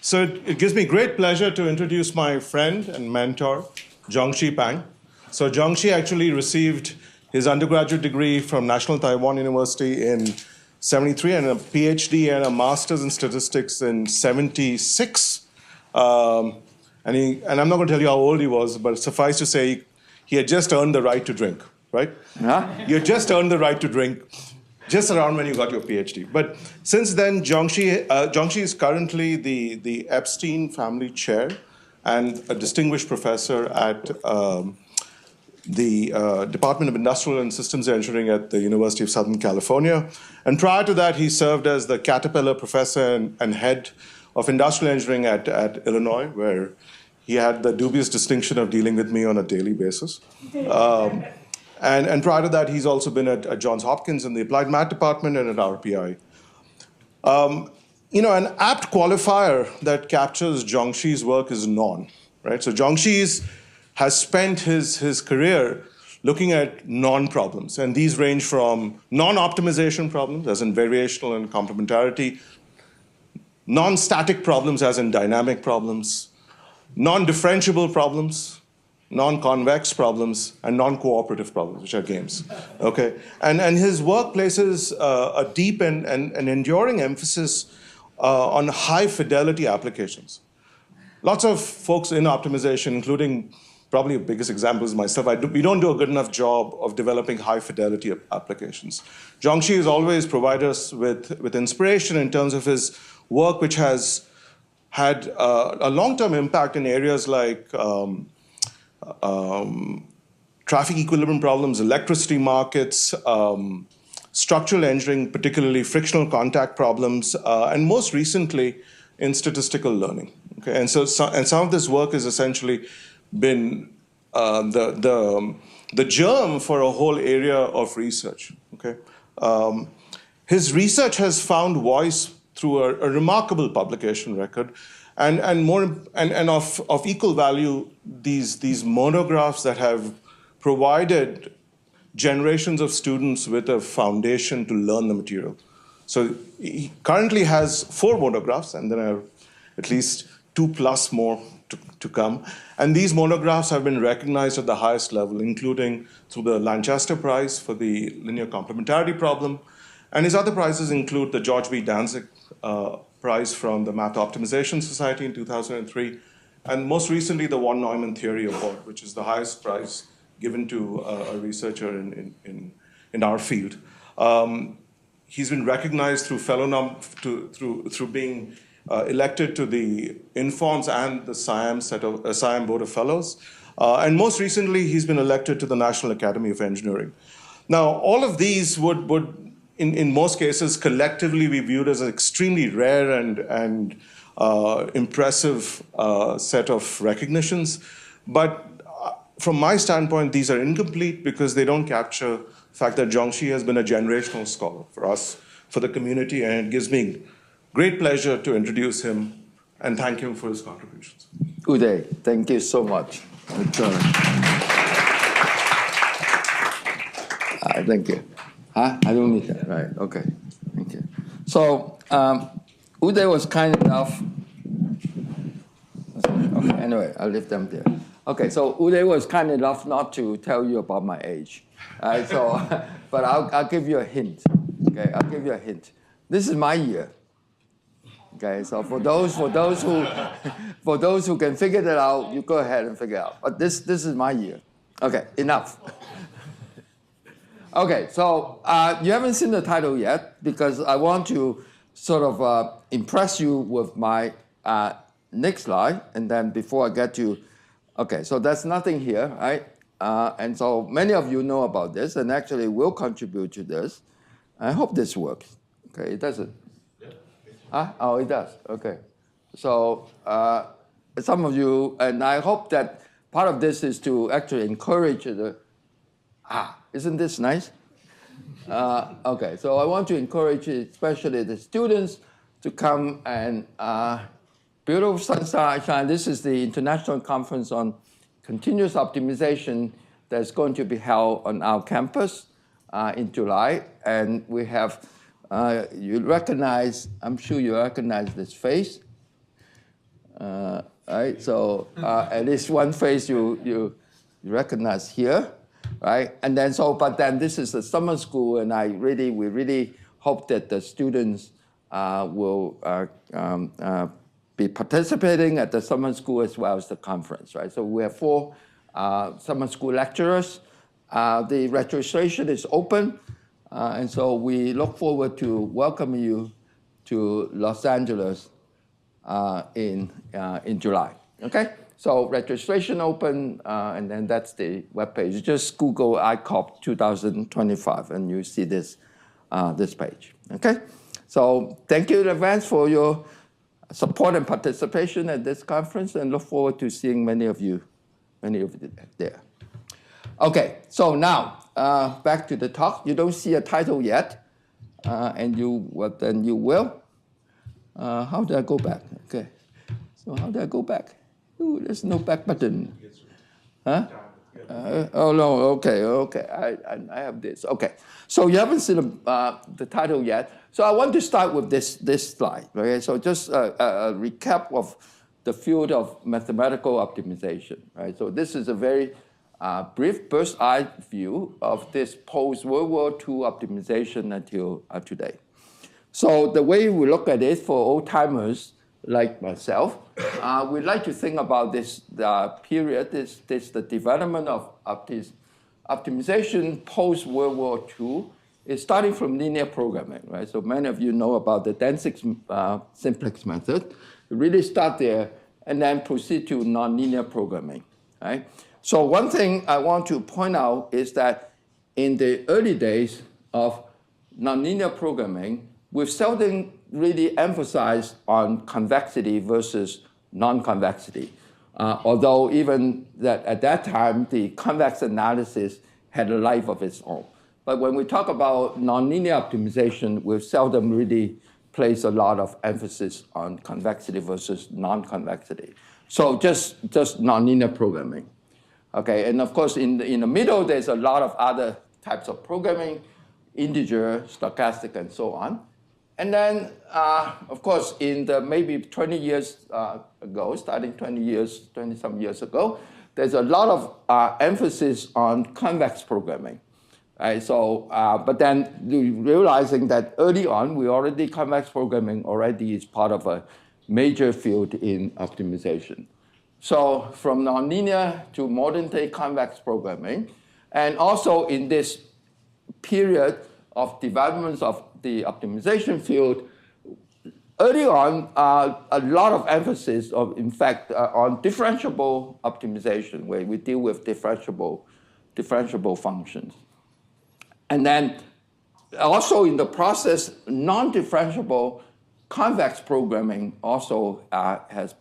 So it gives me great pleasure to introduce my friend and mentor, Jong Shi Pang. So Jong Shi actually received his undergraduate degree from National Taiwan University in 73 and a PhD and a master's in statistics in 76. And I'm not going to tell you how old he was, but suffice to say, he had just earned the right to drink, right? Huh? You had just earned the right to drink just around when you got your PhD. But since then, Jong Shi is currently the Epstein Family Chair and a distinguished professor at the Department of Industrial and Systems Engineering at the University of Southern California. And prior to that, he served as the Caterpillar professor and head of industrial engineering at Illinois, where he had the dubious distinction of dealing with me on a daily basis. And prior to that, he's also been at Johns Hopkins in the Applied Math Department and at RPI. An apt qualifier that captures Jong Shi's work is non, right? So Jong Shi has spent his career looking at non-problems, and these range from non-optimization problems, as in variational and complementarity, non-static problems, as in dynamic problems, non-differentiable problems, non-convex problems, and non-cooperative problems, which are games, okay? And his work places a deep and enduring emphasis on high-fidelity applications. Lots of folks in optimization, including probably the biggest example is myself, we don't do a good enough job of developing high-fidelity applications. Jong Shi has always provided us with inspiration in terms of his work, which has had a long-term impact in areas like traffic equilibrium problems, electricity markets, structural engineering, particularly frictional contact problems, and most recently in statistical learning. Okay? And some of this work has essentially been the germ for a whole area of research. Okay? His research has found voice through a remarkable publication record. And of equal value, these monographs that have provided generations of students with a foundation to learn the material. So he currently has 4 monographs, and there are at least 2+ more to come. And these monographs have been recognized at the highest level, including through the Lancaster Prize for the linear complementarity problem. And his other prizes include the George B. Danzig Prize from the Math Optimization Society in 2003, and most recently the von Neumann Theory Award, which is the highest prize given to a researcher in our field. He's been recognized through through being elected to the INFORMS and the SIAM Board of Fellows, and most recently he's been elected to the National Academy of Engineering. Now, all of these would in most cases, collectively be viewed as an extremely rare and impressive set of recognitions. But from my standpoint, these are incomplete because they don't capture the fact that Jong Shi has been a generational scholar for us, for the community, and it gives me great pleasure to introduce him and thank him for his contributions. Uday, thank you so much. Thank you. Huh? I don't need that, right? Okay, thank you. So Uday was kind enough. Okay, anyway, I'll leave them there. Okay, so Uday was kind enough not to tell you about my age. So, but I'll give you a hint. Okay, I'll give you a hint. This is my year. Okay, so for those who can figure that out, you go ahead and figure it out. But this is my year. Okay, enough. Okay, so you haven't seen the title yet because I want to sort of impress you with my next slide, and then before I get to, okay, so there's nothing here, right? And so many of you know about this and actually will contribute to this. I hope this works. Okay, it doesn't. Yeah. Oh, it does. Okay. So some of you, and I hope that part of this is to actually encourage the, isn't this nice? Okay, so I want to encourage especially the students to come and beautiful sunshine. This is the International Conference on Continuous Optimization that's going to be held on our campus in July. And we have you recognize, I'm sure you recognize this face. Right, so at least one face you recognize here, right? And then but then this is the summer school, and we really hope that the students will be participating at the summer school as well as the conference, right? So we have 4 summer school lecturers. The registration is open, and so we look forward to welcoming you to Los Angeles in July. Okay, so registration open, and then that's the webpage. Just Google ICOP 2025, and you see this page. Okay, so thank you in advance for your support and participation at this conference, and look forward to seeing many of you there. Okay, so now back to the talk. You don't see a title yet, and then you will. How do I go back? Okay, so how do I go back? Ooh, there's no back button. Huh? Oh no. Okay. I have this. Okay, so you haven't seen the title yet. So I want to start with this slide. Okay, so just a recap of the field of mathematical optimization. Right. So this is a very brief bird's eye view of this post-World War II optimization until today. So the way we look at it for old-timers like myself, we like to think about this period, the development of this optimization post-World War II is starting from linear programming, right? So many of you know about the Danzig's simplex method. We really start there and then proceed to nonlinear programming, right? So one thing I want to point out is that in the early days of nonlinear programming, we've seldom really emphasized on convexity versus non-convexity. Although even at that time, the convex analysis had a life of its own. But when we talk about nonlinear optimization, we've seldom really placed a lot of emphasis on convexity versus non-convexity. So just nonlinear programming. Okay, and of course, in the middle, there's a lot of other types of programming, integer, stochastic, and so on. And then, of course, in the maybe 20 years ago, starting 20-some years ago, there's a lot of emphasis on convex programming. Right? So, but then realizing that early on, convex programming already is part of a major field in optimization. So from nonlinear to modern-day convex programming, and also in this period of developments of the optimization field, early on, a lot of emphasis in fact, on differentiable optimization, where we deal with differentiable functions. And then also in the process, non-differentiable convex programming also has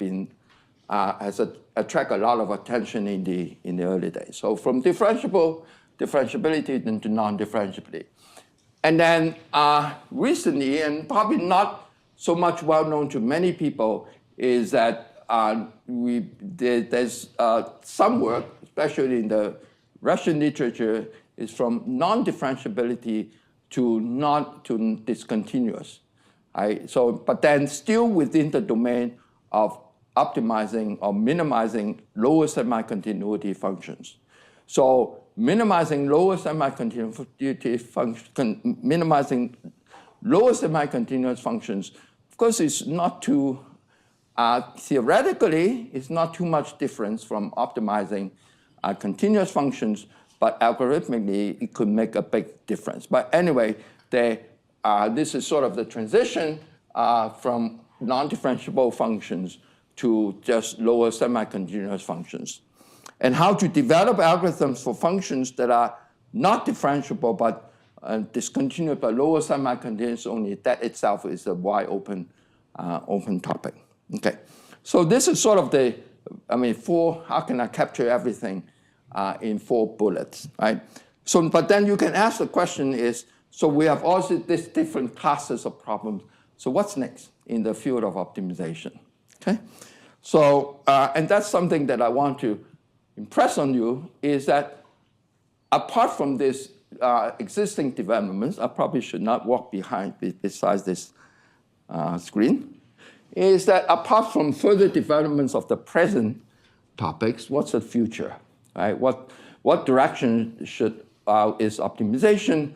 attracted a lot of attention in the early days. So from differentiability into non-differentiability. And then recently, and probably not so much well known to many people, is that there's some work, especially in the Russian literature, is from non-differentiability to discontinuous. Right? So, but then still within the domain of optimizing or minimizing lower semi-continuity functions. So minimizing lower semi-continuity semi-continuous functions, of course, is not too, theoretically, it's not too much difference from optimizing continuous functions, but algorithmically, it could make a big difference. But anyway, this is sort of the transition from non-differentiable functions to just lower semi-continuous functions. And how to develop algorithms for functions that are not differentiable but discontinuous but lower semi-continuous only, that itself is a wide open topic. Okay, so this is sort of how can I capture everything in 4 bullets, right? So, but then you can ask the question is, so we have also these different classes of problems. So what's next in the field of optimization? Okay, so and that's something that I want to impress on you is that apart from this existing developments, I probably should not walk besides this screen, is that apart from further developments of the present topics, what's the future, right? What direction is optimization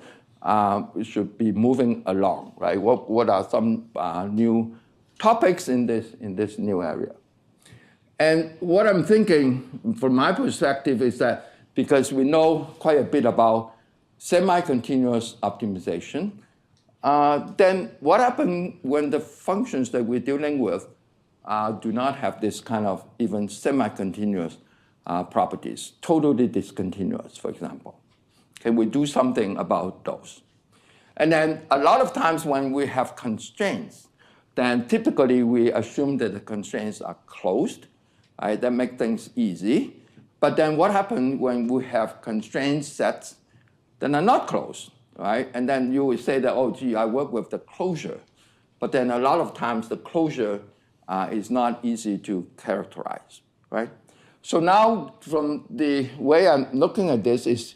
should be moving along, right? What are some new topics in this new area? And what I'm thinking, from my perspective, is that because we know quite a bit about semi-continuous optimization, then what happens when the functions that we're dealing with do not have this kind of even semi-continuous properties, totally discontinuous, for example? Can we do something about those? And then a lot of times when we have constraints, then typically we assume that the constraints are closed, right? That makes things easy. But then what happens when we have constraint sets that are not closed, right? And then you would say that, oh, gee, I work with the closure. But then a lot of times the closure is not easy to characterize, right? So now from the way I'm looking at this is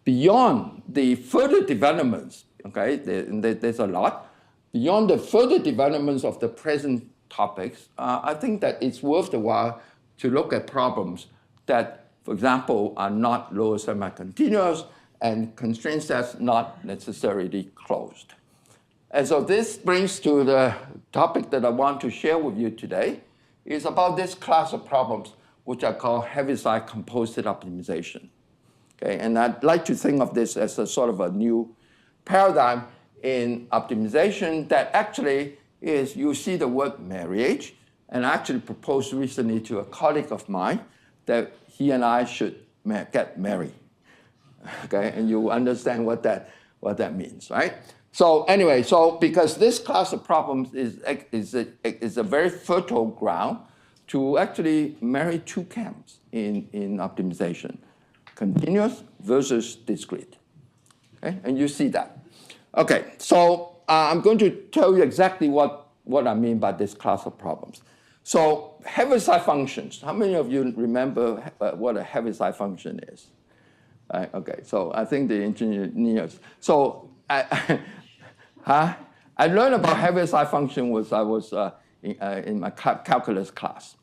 beyond the further developments, okay, there's a lot. Beyond the further developments of the present topics, I think that it's worth the while to look at problems that, for example, are not lower semi-continuous and constraint sets not necessarily closed. And so this brings to the topic that I want to share with you today is about this class of problems, which I call Heaviside Composite Optimization. Okay, and I'd like to think of this as a sort of a new paradigm in optimization that actually is, you see the word marriage, and I actually proposed recently to a colleague of mine that he and I should get married. Okay, and you understand what that means, right? So anyway, because this class of problems is a very fertile ground to actually marry two camps in optimization, continuous versus discrete. Okay, and you see that. Okay, so I'm going to tell you exactly what I mean by this class of problems. So Heaviside functions, how many of you remember what a Heaviside function is? Okay, so I think the engineers. So I learned about Heaviside function was I was in my calculus class,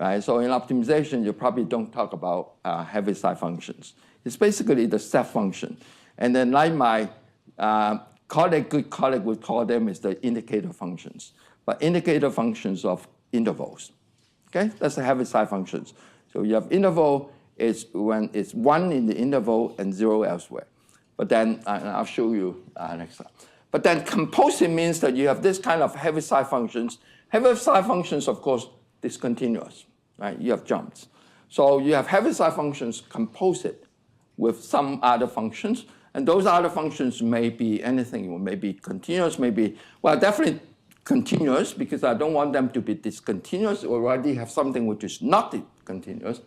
right? So in optimization, you probably don't talk about Heaviside functions. It's basically the step function. And then like my good colleague would call them is the indicator functions, but indicator functions of intervals. Okay, that's the Heaviside functions. So you have interval is when it's 1 in the interval and 0 elsewhere. But then I'll show you next time. But then composite means that you have this kind of Heaviside functions. Heaviside functions, of course, discontinuous, right? You have jumps. So you have Heaviside functions composite with some other functions. And those other functions may be anything, maybe continuous, maybe, well, definitely continuous, because I don't want them to be discontinuous or already have something which is not continuous.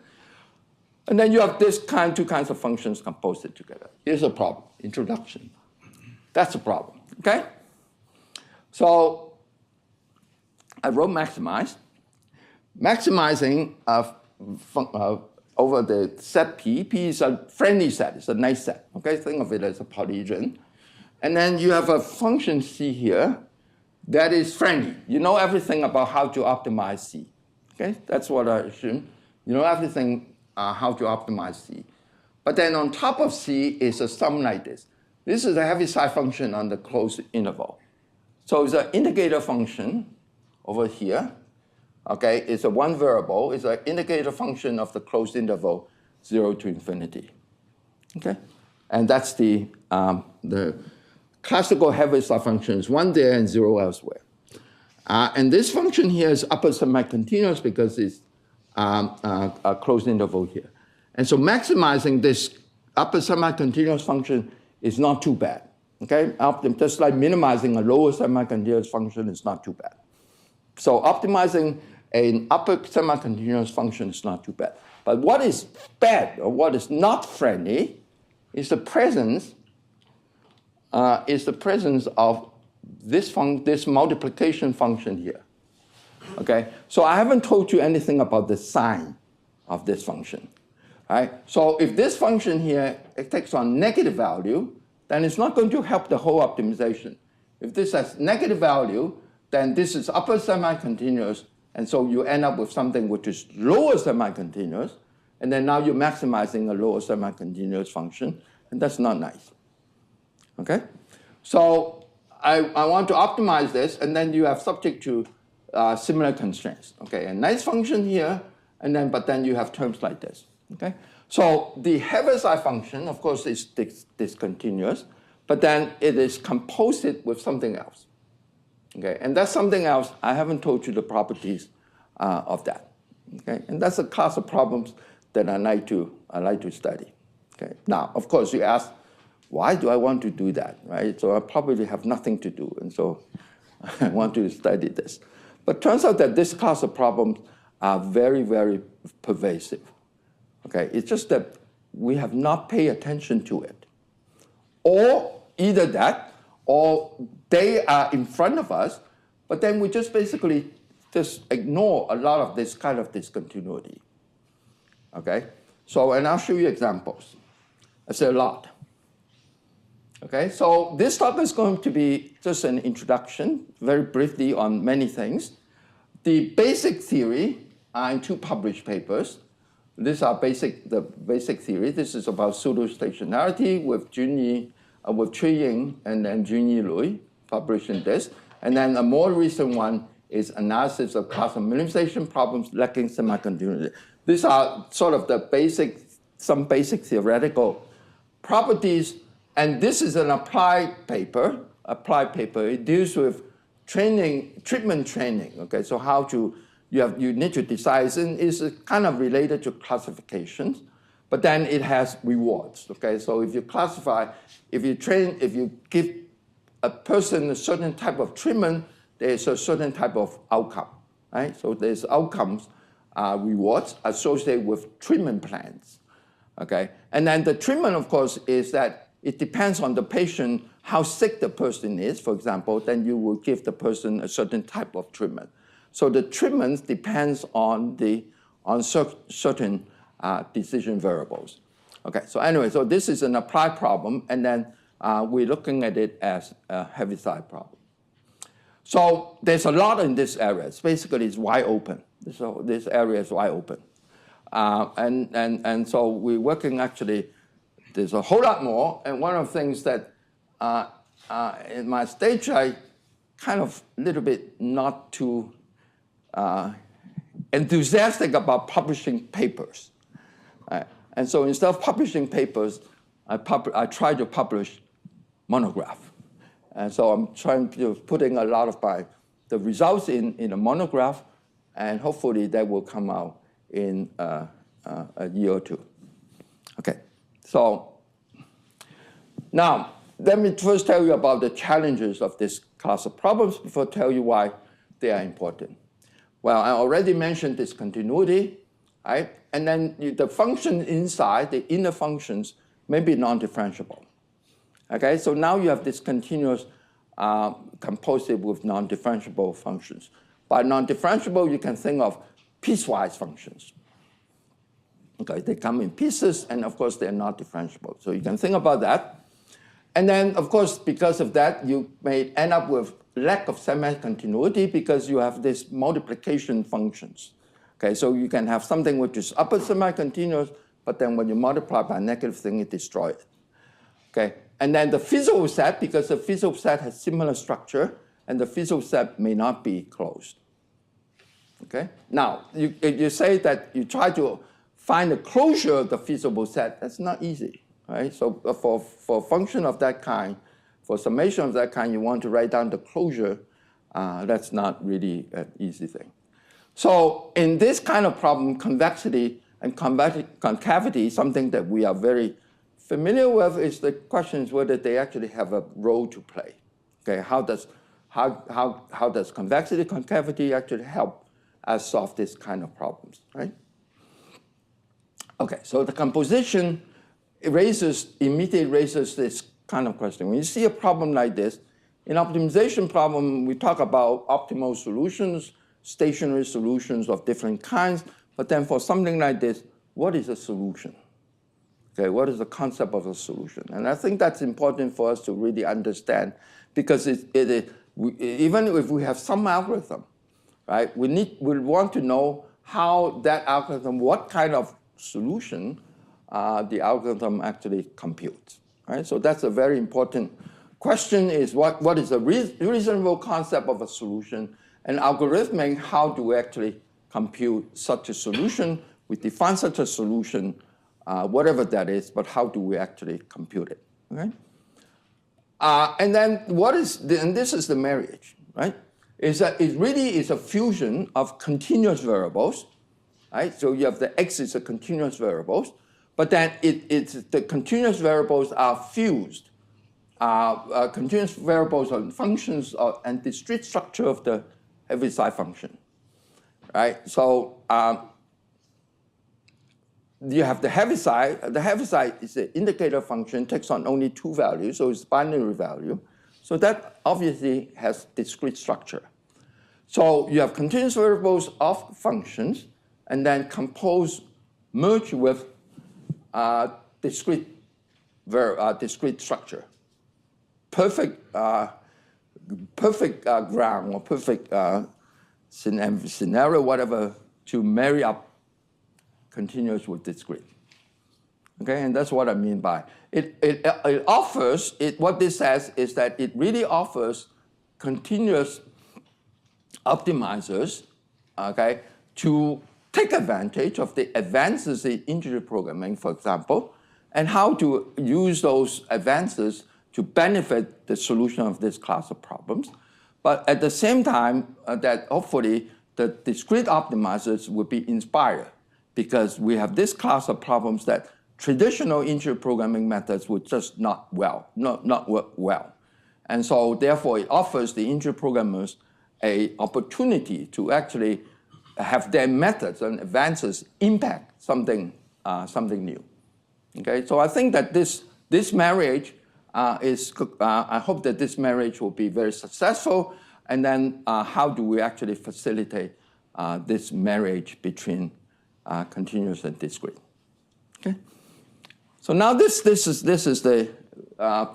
And then you have two kinds of functions composite together. Here's a problem, introduction. That's a problem, okay? So I wrote maximize. Maximizing over the set P. P is a friendly set, it's a nice set, okay? Think of it as a polyhedron. And then you have a function C here that is friendly. You know everything about how to optimize C, okay? That's what I assume. You know everything how to optimize C. But then on top of C is a sum like this. This is a Heaviside function on the closed interval. So it's an indicator function over here. Okay, it's a one variable. It's an indicator function of the closed interval 0 to infinity. Okay, and that's the classical Heaviside functions, 1 there and 0 elsewhere. And this function here is upper semi-continuous because it's a closed interval here. And so maximizing this upper semi-continuous function is not too bad. Okay, just like minimizing a lower semi-continuous function is not too bad. So optimizing an upper semi-continuous function is not too bad. But what is bad or what is not friendly is the presence of this multiplication function here. Okay, so I haven't told you anything about the sign of this function. Right? So if this function here it takes on negative value, then it's not going to help the whole optimization. If this has negative value, then this is upper semi-continuous, and so you end up with something which is lower semi-continuous, and then now you're maximizing a lower semi-continuous function, and that's not nice. Okay? So I want to optimize this, and then you have subject to similar constraints. Okay, a nice function here, and then but then you have terms like this. Okay, so the Heaviside function, of course, is discontinuous, but then it is composite with something else. Okay, and that's something else. I haven't told you the properties of that. Okay, and that's a class of problems that I like to study. Okay, now of course you ask, why do I want to do that, right? So I probably have nothing to do, and so I want to study this. But it turns out that this class of problems are very, very pervasive. Okay, it's just that we have not paid attention to it. Or either that, or they are in front of us, but then we just basically just ignore a lot of this kind of discontinuity. Okay, so, and I'll show you examples. I say a lot. Okay, so this talk is going to be just an introduction, very briefly on many things. The basic theory are in 2 published papers. These are the basic theory. This is about pseudostationarity with with Cui Ying and then Junyi Lui, published in this. And then a more recent one is analysis of classical minimization problems lacking semi-continuity. These are sort of some basic theoretical properties. And this is an applied paper. It deals with treatment training. Okay, so how to you need to decide, and it's kind of related to classifications, but then it has rewards. Okay, so if you classify, if you give a person a certain type of treatment, there's a certain type of outcome. Right, so there's outcomes, rewards associated with treatment plans. Okay, and then the treatment, of course, is that it depends on the patient, how sick the person is, for example, then you will give the person a certain type of treatment. So the treatment depends on certain decision variables. Okay, so anyway, so this is an applied problem, and then we're looking at it as a Heaviside problem. So there's a lot in this area. It's basically, it's wide open. So this area is wide open. And so we're working actually, there's a whole lot more, and one of the things that in my stage, I kind of a little bit not too enthusiastic about publishing papers. And so instead of publishing papers, I try to publish monograph. And so I'm trying to putting a lot of the results in a monograph, and hopefully that will come out in a year or 2. Okay, so now let me first tell you about the challenges of this class of problems before I tell you why they are important. Well, I already mentioned discontinuity, right? And then the function inside, the inner functions, may be non-differentiable. Okay, so now you have discontinuous composite with non-differentiable functions. By non-differentiable, you can think of piecewise functions. Okay, they come in pieces, and of course, they're not differentiable. So you can think about that. And then, of course, because of that, you may end up with lack of semi-continuity because you have these multiplication functions. Okay, so you can have something which is upper semi-continuous, but then when you multiply by a negative thing, it destroys it. Okay, and then the feasible set, because the feasible set has similar structure, and the feasible set may not be closed. Okay, now you say that you try to find the closure of the feasible set. That's not easy, right? So for a function of that kind, for summation of that kind, you want to write down the closure. That's not really an easy thing. So in this kind of problem, convexity and concavity, something that we are very familiar with, is the question is whether they actually have a role to play. Okay, how does convexity, concavity actually help us solve this kind of problems, right? Okay, so the composition immediately raises this kind of question. When you see a problem like this, in optimization problem, we talk about optimal solutions, stationary solutions of different kinds, but then for something like this, what is a solution? Okay, what is the concept of a solution? And I think that's important for us to really understand, because even if we have some algorithm, right, we want to know how that algorithm, what kind of solution the algorithm actually computes. Right? So that's a very important question, is what is a reasonable concept of a solution, and algorithmic, how do we actually compute such a solution? We define such a solution, whatever that is, but how do we actually compute it? Okay? And then and this is the marriage, right? Is that it really is a fusion of continuous variables, right? So you have the x is a continuous variables, but then the continuous variables are fused. Continuous variables are functions and discrete structure of the Heaviside function, right? So you have the Heaviside. The Heaviside is an indicator function, takes on only two values, so it's binary value. So that obviously has discrete structure. So you have continuous variables of functions, and then merge with discrete structure. Perfect ground or perfect scenario, whatever, to marry up continuous with discrete. Okay, and that's what I mean by it offers, what this says is that it really offers continuous optimizers, okay, to take advantage of the advances in integer programming, for example, and how to use those advances to benefit the solution of this class of problems. But at the same time, that hopefully the discrete optimizers will be inspired, because we have this class of problems that traditional integer programming methods would just not work well. And so therefore it offers the integer programmers an opportunity to actually have their methods and advances impact something new. Okay, so I think that this marriage I hope that this marriage will be very successful. And then how do we actually facilitate this marriage between continuous and discrete? Okay. So now this is the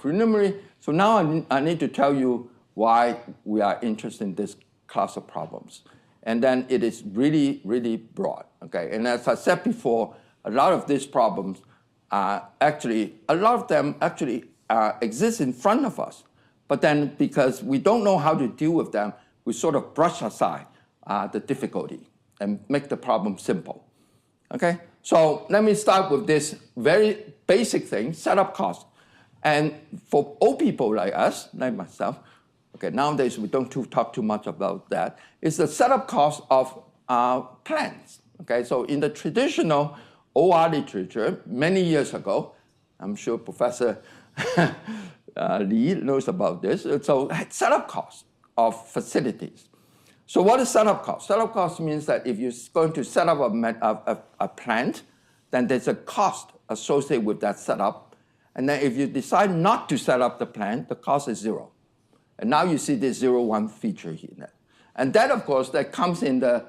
preliminary. So now I need to tell you why we are interested in this class of problems. And then it is really, really broad. Okay. And as I said before, a lot of these problems exist in front of us. But then because we don't know how to deal with them, we sort of brush aside the difficulty and make the problem simple. Okay? So let me start with this very basic thing, setup cost. And for old people like us, like myself, okay, nowadays we don't talk too much about that, it's the setup cost of plans. Okay, so in the traditional OR literature, many years ago, I'm sure Professor Lee knows about this. So setup cost of facilities. So what is setup cost? Setup cost means that if you're going to set up a plant, then there's a cost associated with that setup. And then if you decide not to set up the plant, the cost is zero. And now you see this 0-1 feature here. And that, of course, that comes in the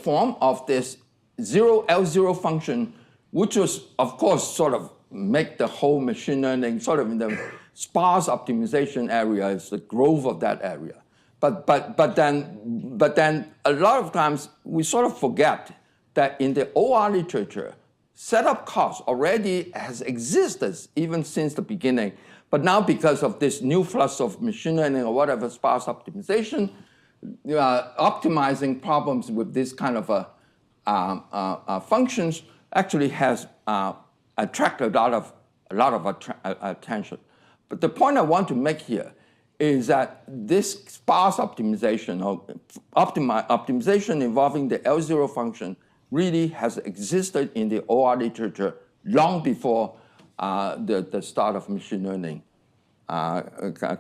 form of this L0 function, which was, of course, sort of make the whole machine learning sort of in the sparse optimization area is the growth of that area. But then a lot of times we sort of forget that in the OR literature, setup cost already has existed even since the beginning. But now because of this new flux of machine learning or whatever sparse optimization, optimizing problems with this kind of functions actually has attracted a lot of attention. But the point I want to make here is that this sparse optimization or optimization involving the L0 function really has existed in the OR literature long before the start of machine learning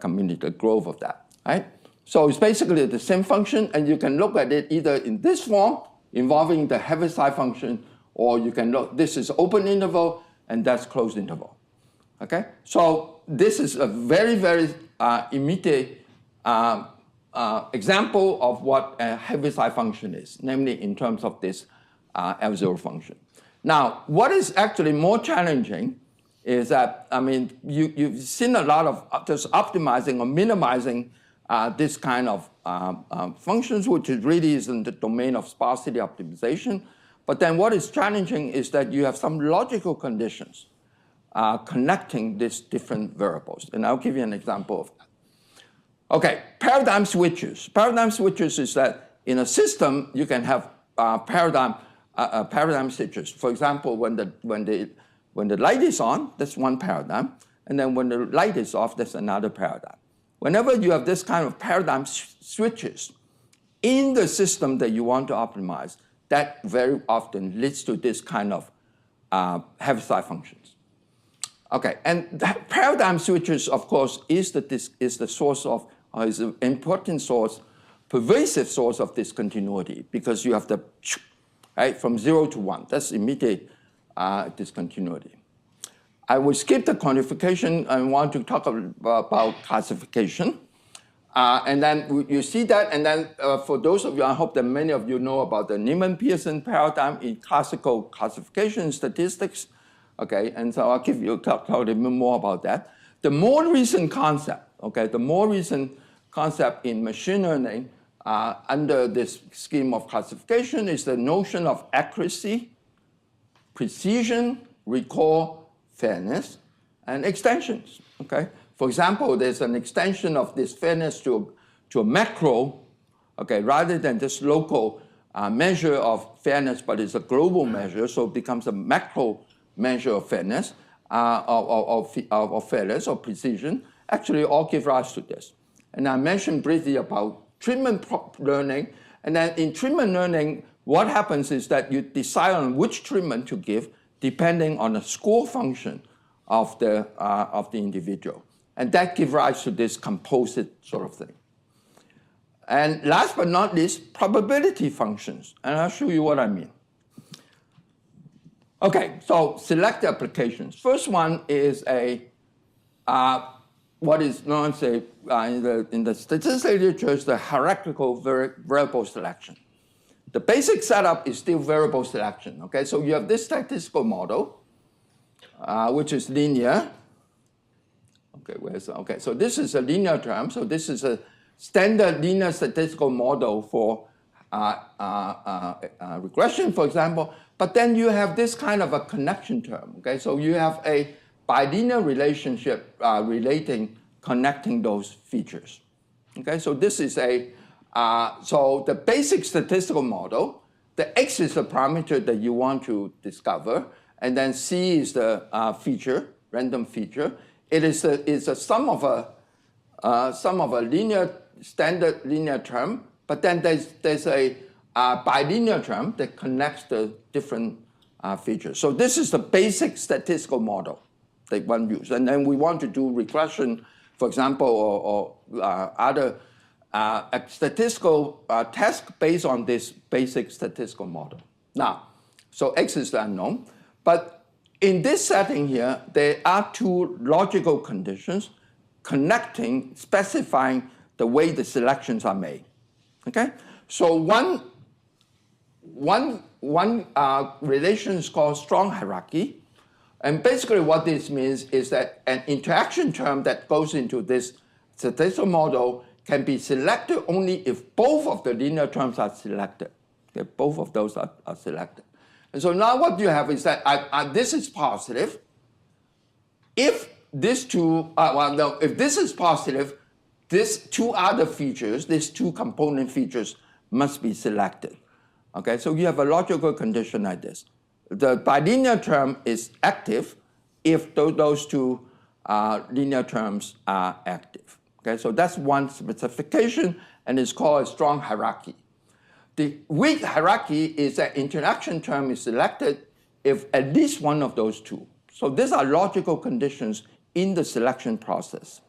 community, the growth of that, right? So it's basically the same function, and you can look at it either in this form, involving the Heaviside function, or you can look, this is open interval, and that's closed interval, okay? So this is a very, very immediate example of what a Heaviside function is, namely in terms of this L0 function. Now, what is actually more challenging is that, I mean, you've seen a lot of just optimizing or minimizing this kind of functions, which really is in the domain of sparsity optimization. But then what is challenging is that you have some logical conditions connecting these different variables. And I'll give you an example of that. Okay, paradigm switches. Paradigm switches is that in a system, you can have paradigm switches. For example, when the light is on, that's one paradigm. And then when the light is off, that's another paradigm. Whenever you have this kind of paradigm switches in the system that you want to optimize, that very often leads to this kind of Heaviside functions. Okay, and paradigm switches, of course, is the source of, is an important source, pervasive source of discontinuity, because you have the, right, from 0 to 1. That's immediate discontinuity. I will skip the quantification and want to talk about classification. And then you see that, and then for those of you, I hope that many of you know about the Neyman-Pearson paradigm in classical classification statistics. Okay, and so I'll give you talk a little bit more about that. The more recent concept, okay, the more recent concept in machine learning under this scheme of classification is the notion of accuracy, precision, recall, fairness, and extensions. Okay, for example, there's an extension of this fairness to a macro, okay, rather than this local measure of fairness, but it's a global measure, so it becomes a macro measure of fairness, of fairness or precision. Actually, all give rise to this. And I mentioned briefly about treatment learning, and then in treatment learning, what happens is that you decide on which treatment to give depending on the score function of the individual. And that gives rise to this composite sort of thing. And last but not least, probability functions. And I'll show you what I mean. Okay, so select applications. First one is what is known as in the statistics literature is the hierarchical variable selection. The basic setup is still variable selection. Okay, so you have this statistical model, which is linear. Okay, so this is a linear term. So this is a standard linear statistical model for regression, for example. But then you have this kind of a connection term. Okay, so you have a bilinear relationship connecting those features. Okay, so this is so the basic statistical model. The X is the parameter that you want to discover, and then C is the feature, random feature. It is a sum of a linear standard linear term, but then there's a bilinear term that connects the different features. So this is the basic statistical model that one uses. And then we want to do regression, for example, or other statistical task based on this basic statistical model. Now, so X is the unknown. But in this setting here, there are two logical conditions connecting, specifying the way the selections are made. Okay? So one relation is called strong hierarchy. And basically what this means is that an interaction term that goes into this statistical model can be selected only if both of the linear terms are selected. Okay? Both of those are selected. And so now what you have is that this is positive. If these two, if this is positive, these two other features, these two component features must be selected. Okay, so you have a logical condition like this. The bilinear term is active if those two linear terms are active. Okay, so that's one specification, and it's called a strong hierarchy. The weak hierarchy is that interaction term is selected if at least one of those two. So these are logical conditions in the selection process.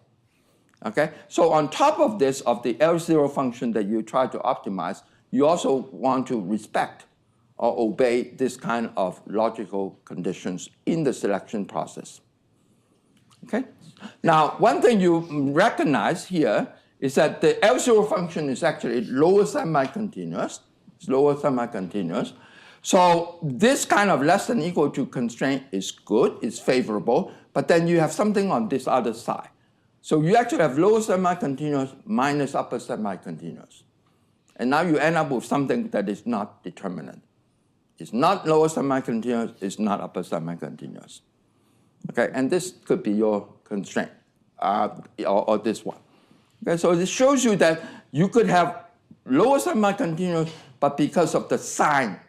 Okay, so on top of this, of the L0 function that you try to optimize, you also want to respect or obey this kind of logical conditions in the selection process. Okay, now one thing you recognize here is that the L0 function is actually lower semi-continuous. It's lower semi-continuous. So this kind of less than equal to constraint is good, it's favorable, but then you have something on this other side. So you actually have lower semi-continuous minus upper semi-continuous. And now you end up with something that is not determinate. It's not lower semi-continuous, it's not upper semi-continuous. Okay, and this could be your constraint, or this one. Okay, so this shows you that you could have lower semi-continuous, but because of the sign,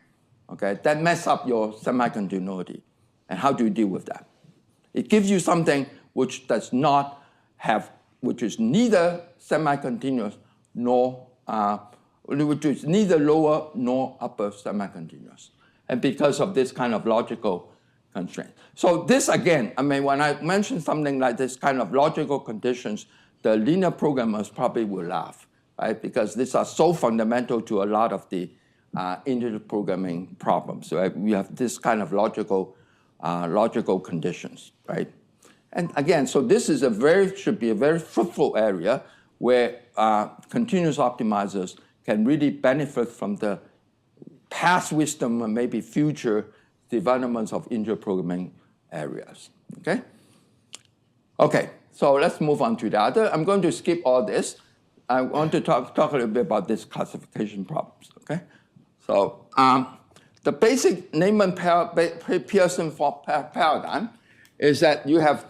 okay, that mess up your semi-continuity. And how do you deal with that? It gives you something which does not have, which is neither semi-continuous nor, which is neither lower nor upper semi-continuous. And because of this kind of logical constraint. So this again, I mean, when I mention something like this kind of logical conditions, the linear programmers probably will laugh, right? Because these are so fundamental to a lot of the integer programming problems, right? We have this kind of logical conditions, right? And again, so this is should be a very fruitful area where continuous optimizers can really benefit from the past wisdom and maybe future developments of integer programming areas, okay? Okay, so let's move on to the other. I'm going to skip all this. I want to talk a little bit about these classification problems, okay? So the basic Neyman-Pearson paradigm is that you have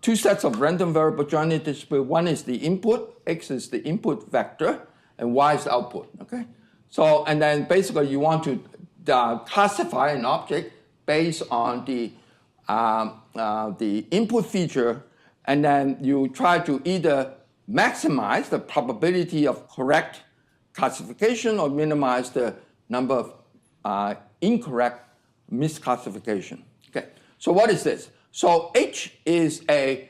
two sets of random variable jointly distributed. One is the input, x is the input vector, and y is the output, okay? So, and then basically you want to classify an object based on the input feature, and then you try to either maximize the probability of correct classification or minimize the number of incorrect misclassification. Okay, so what is this? So H is a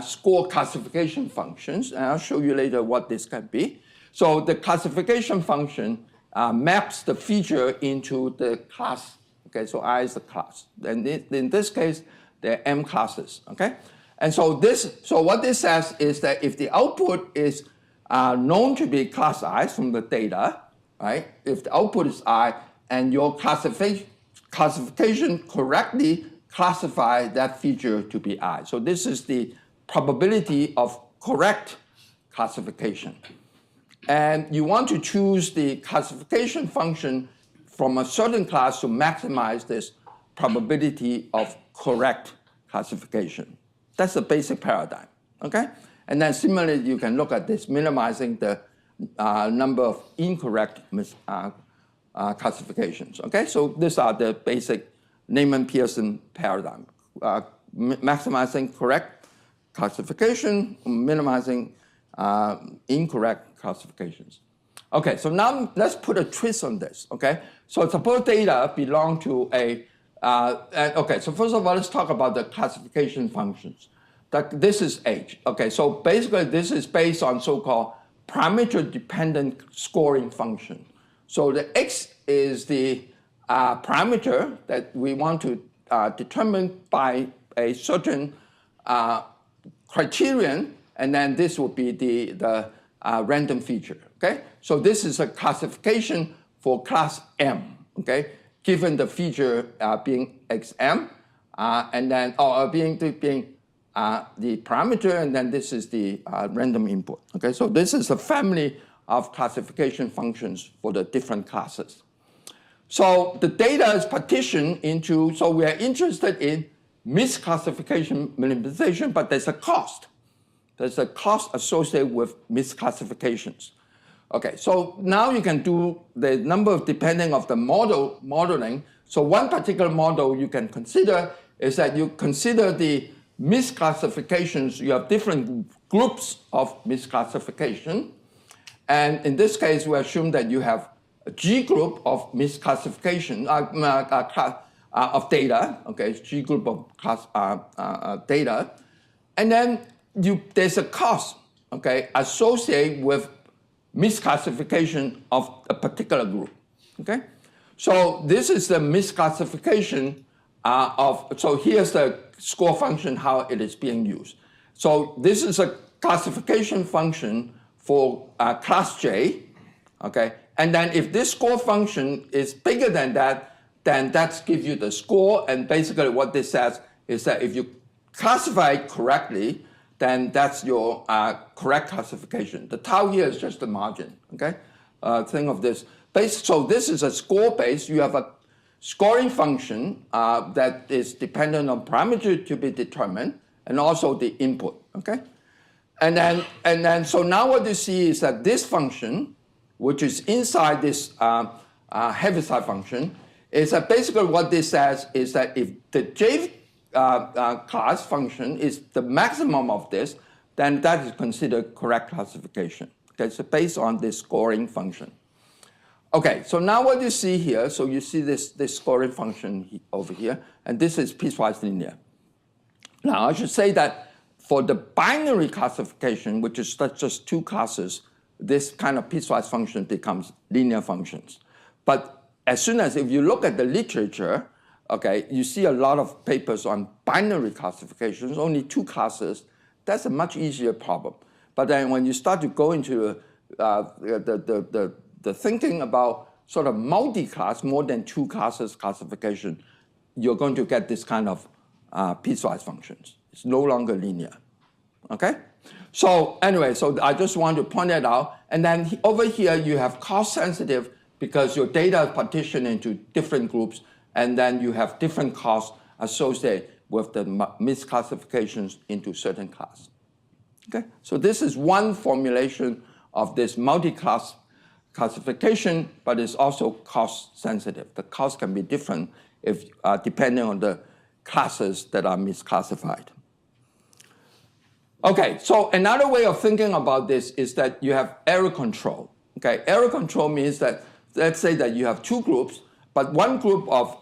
score classification functions, and I'll show you later what this can be. So the classification function maps the feature into the class. Okay, so I is the class. And in this case, there are m classes. Okay, and so what this says is that if the output is known to be class I from the data, right? If the output is I and your classification correctly classify that feature to be I. So this is the probability of correct classification. And you want to choose the classification function from a certain class to maximize this probability of correct classification. That's the basic paradigm, okay? And then similarly, you can look at this, minimizing the number of incorrect classifications, okay? So these are the basic Neyman-Pearson paradigm, maximizing correct classification, minimizing incorrect classifications. Okay, so now let's put a twist on this, okay? So suppose data belong to a, okay, so first of all, let's talk about the classification functions. This is H, okay? So basically, this is based on so-called parameter-dependent scoring function. So the X is the parameter that we want to determine by a certain criterion, and then this will be the random feature, okay? So this is a classification for class M, okay? Given the feature being XM, and then, being the parameter, and then this is the random input, okay? So this is a family of classification functions for the different classes. So the data is partitioned into, so we are interested in misclassification minimization, but there's a cost. There's a cost associated with misclassifications. Okay, so now you can do the number of depending of the modeling. So one particular model you can consider is that you consider the misclassifications. You have different groups of misclassification. And in this case, we assume that you have a G group of misclassification of data. Okay, G group of class data. And then there's a cost, okay, associated with misclassification of a particular group, okay? So this is the misclassification so here's the score function, how it is being used. So this is a classification function for class J, okay? And then if this score function is bigger than that, then that gives you the score, and basically what this says is that if you classify it correctly, then that's your correct classification. The tau here is just the margin, okay? Think of this. So this is a score base. You have a scoring function that is dependent on parameter to be determined, and also the input, okay? And then, so now what you see is that this function, which is inside this Heaviside function, is that basically what this says is that if the J class function is the maximum of this, then that is considered correct classification. Okay, so based on this scoring function. Okay, so now what you see here, so you see this scoring function over here, and this is piecewise linear. Now I should say that for the binary classification, which is just two classes, this kind of piecewise function becomes linear functions. But as soon as if you look at the literature, okay, you see a lot of papers on binary classifications, only two classes. That's a much easier problem. But then when you start to go into the thinking about sort of multi-class, more than two classes classification, you're going to get this kind of piecewise functions. It's no longer linear, okay? So anyway, so I just want to point that out. And then over here, you have cost sensitive because your data is partitioned into different groups, and then you have different costs associated with the misclassifications into certain class. Okay, so this is one formulation of this multi-class classification, but it's also cost sensitive. The cost can be different if depending on the classes that are misclassified. Okay, so another way of thinking about this is that you have error control. Okay, error control means that, let's say that you have two groups, but one group of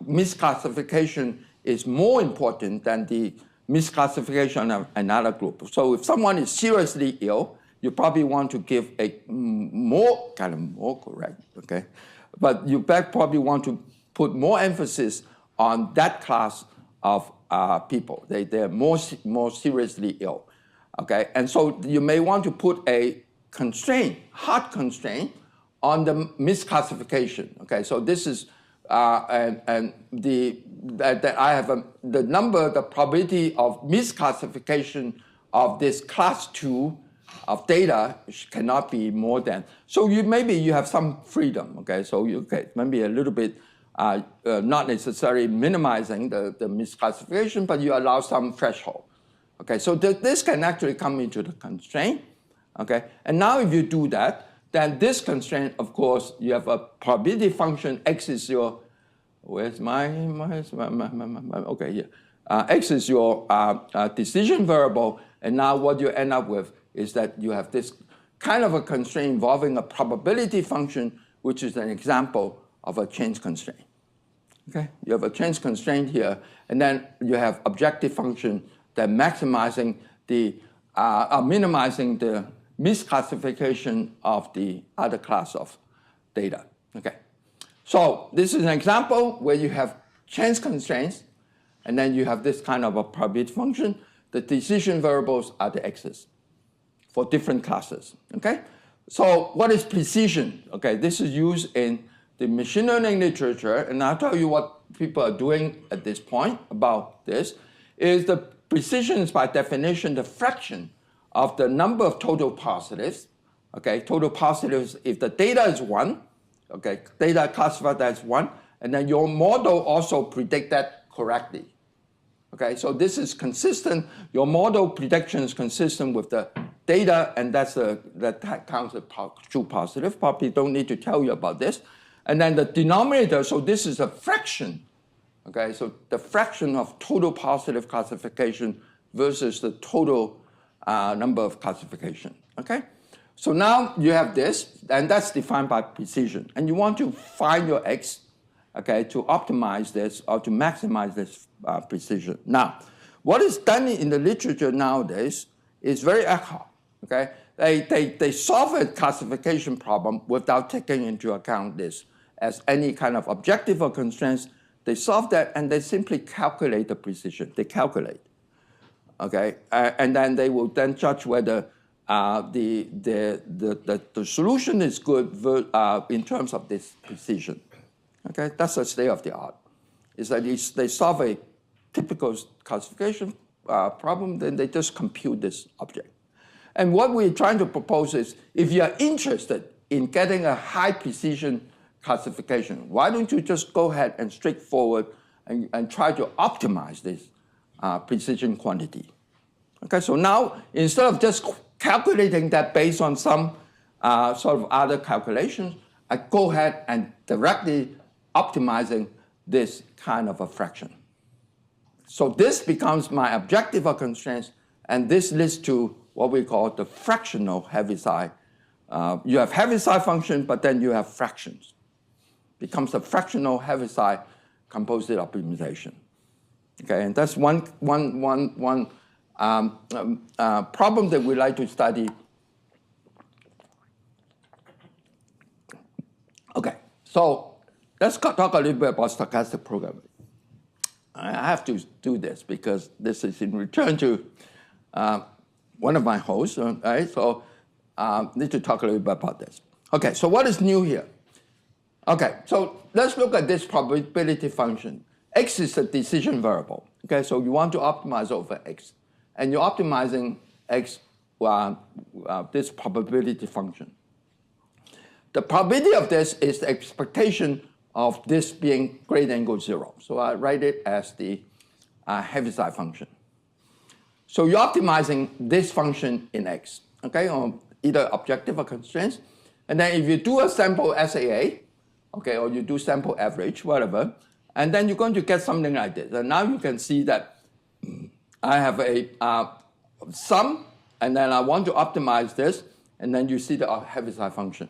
misclassification is more important than the misclassification of another group. So if someone is seriously ill, you probably want to give a more correct, okay? But you probably want to put more emphasis on that class of people. They're more seriously ill, okay? And so you may want to put a constraint, hard constraint, on the misclassification, okay? So this is, that I have the number, the probability of misclassification of this class 2 of data cannot be more than. So maybe you have some freedom, okay? So maybe a little bit, not necessarily minimizing the misclassification, but you allow some threshold. Okay, so this can actually come into the constraint, okay? And now if you do that, then this constraint, of course, you have a probability function, x is your, okay, here. X is your decision variable, and now what you end up with is that you have this kind of a constraint involving a probability function, which is an example of a change constraint. Okay, you have a change constraint here, and then you have objective function that maximizing the, minimizing the misclassification of the other class of data. Okay, so this is an example where you have change constraints, and then you have this kind of a probability function. The decision variables are the x's for different classes. Okay, so what is precision? Okay, this is used in the machine learning literature, and I'll tell you what people are doing at this point about this, is the precision is by definition the fraction of the number of total positives. Okay, total positives, if the data is 1, okay, data classified as 1, and then your model also predict that correctly. Okay, so this is consistent, your model prediction is consistent with the data, and that counts as true positive. Probably don't need to tell you about this. And then the denominator, so this is a fraction. Okay, so the fraction of total positive classification versus the total number of classification. Okay, so now you have this, and that's defined by precision. And you want to find your x, okay, to optimize this or to maximize this precision. Now, what is done in the literature nowadays is very ad hoc. Okay, they solve a classification problem without taking into account this as any kind of objective or constraints. They solve that and they simply calculate the precision. They calculate, okay, and then they will then judge whether the solution is good in terms of this precision. Okay, that's the state of the art. Is that they solve a typical classification problem, then they just compute this object. And what we're trying to propose is, if you are interested in getting a high precision classification, why don't you just go ahead and straightforward and try to optimize this precision quantity. Okay, so now instead of just calculating that based on some sort of other calculations, I go ahead and directly optimizing this kind of a fraction. So this becomes my objective of constraints, and this leads to what we call the fractional Heaviside. You have Heaviside function, but then you have fractions. Becomes a fractional Heaviside composite optimization. Okay, and that's one problem that we like to study. Okay, so let's talk a little bit about stochastic programming. I have to do this because this is in return to one of my hosts, right? So need to talk a little bit about this. Okay, so what is new here? Okay, so let's look at this probability function. X is a decision variable. Okay, so you want to optimize over X, and you're optimizing X, this probability function. The probability of this is the expectation of this being greater than or equal to 0. So I write it as the Heaviside function. So you're optimizing this function in X, okay, on either objective or constraints. And then if you do a sample SAA, okay, or you do sample average, whatever, and then you're going to get something like this. And now you can see that I have a sum, and then I want to optimize this, and then you see the Heaviside function.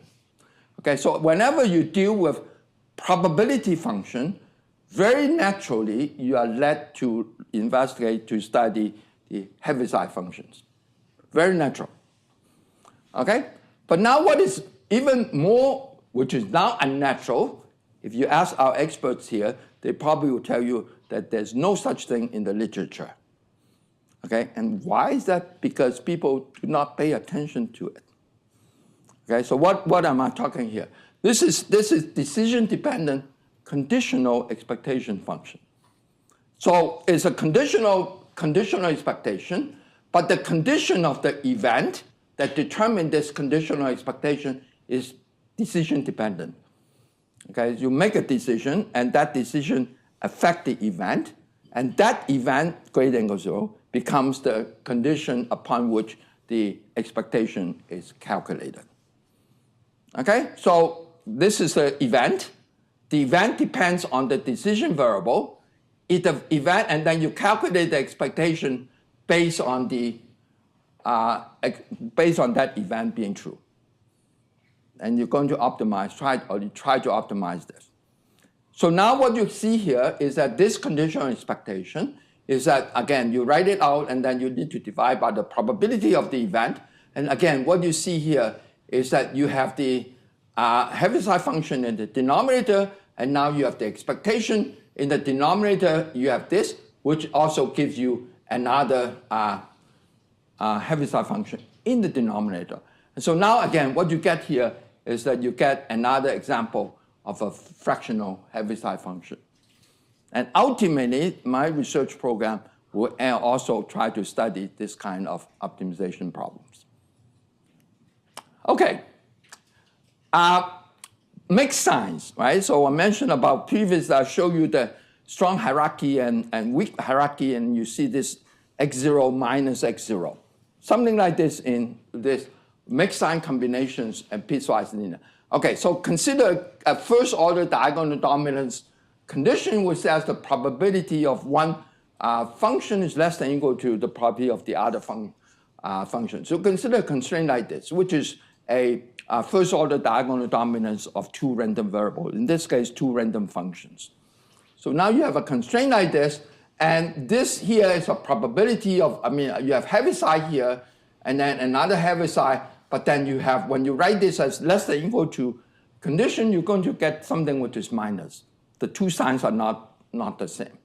Okay, so whenever you deal with probability function, very naturally you are led to investigate, to study the Heaviside functions. Very natural. Okay? But now what is even more, which is now unnatural, if you ask our experts here, they probably will tell you that there's no such thing in the literature. Okay? And why is that? Because people do not pay attention to it. Okay, so what am I talking here? This is decision-dependent conditional expectation function. So it's a conditional expectation, but the condition of the event that determine this conditional expectation is decision-dependent. Okay, you make a decision, and that decision affects the event, and that event, greater than or equal to 0, becomes the condition upon which the expectation is calculated. Okay, so this is the event. The event depends on the decision variable. The event, and then you calculate the expectation based on the based on that event being true. And you're going to optimize, try to optimize this. So now what you see here is that this conditional expectation is that, again, you write it out, and then you need to divide by the probability of the event. And again, what you see here is that you have the Heaviside function in the denominator, and now you have the expectation. In the denominator, you have this, which also gives you another Heaviside function in the denominator. And so now, again, what you get here is that you get another example of a fractional Heaviside function. And ultimately, my research program will also try to study this kind of optimization problems. Okay. Mixed signs, right? So I mentioned about previous, I showed you the strong hierarchy and weak hierarchy, and you see this x0 minus x0. Something like this in this mixed sign combinations and piecewise linear. Okay, so consider a first order diagonal dominance condition which says the probability of one function is less than or equal to the probability of the other function. So consider a constraint like this, which is a first order diagonal dominance of two random variables, in this case, two random functions. So now you have a constraint like this, and this here is a probability of, you have Heaviside here, and then another Heaviside, but then you have, when you write this as less than or equal to condition, you're going to get something which is minus. The two signs are not the same.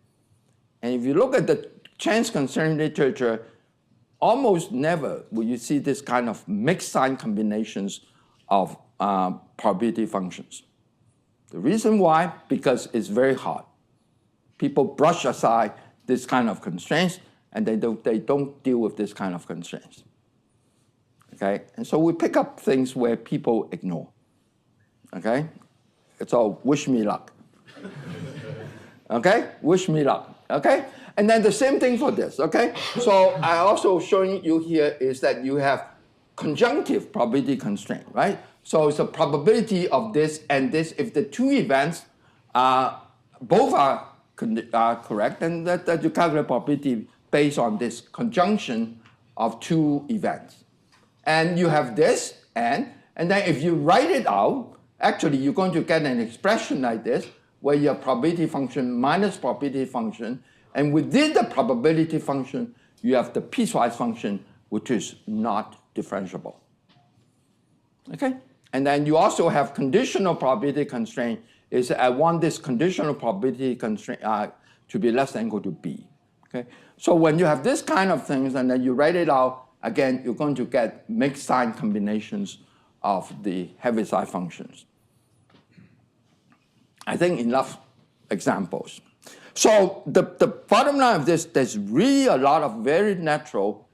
And if you look at the chance constraint literature, almost never will you see this kind of mixed sign combinations of probability functions. The reason why, because it's very hard. People brush aside this kind of constraints, and they don't deal with this kind of constraints. Okay, and so we pick up things where people ignore. Okay, so wish me luck. Okay, wish me luck. Okay, and then the same thing for this. Okay, so I also showing you here is that you have conjunctive probability constraint, right? So it's a probability of this and this if the two events both are correct, and that you calculate probability based on this conjunction of two events. And you have this, and then if you write it out, actually you're going to get an expression like this, where you have probability function minus probability function, and within the probability function, you have the piecewise function, which is not differentiable. Okay? And then you also have conditional probability constraint, is I want this conditional probability constraint to be less than or equal to B. Okay? So when you have this kind of things, and then you write it out, again, you're going to get mixed sign combinations of the Heaviside functions. I think enough examples. So the bottom line of this, there's really a lot of very natural,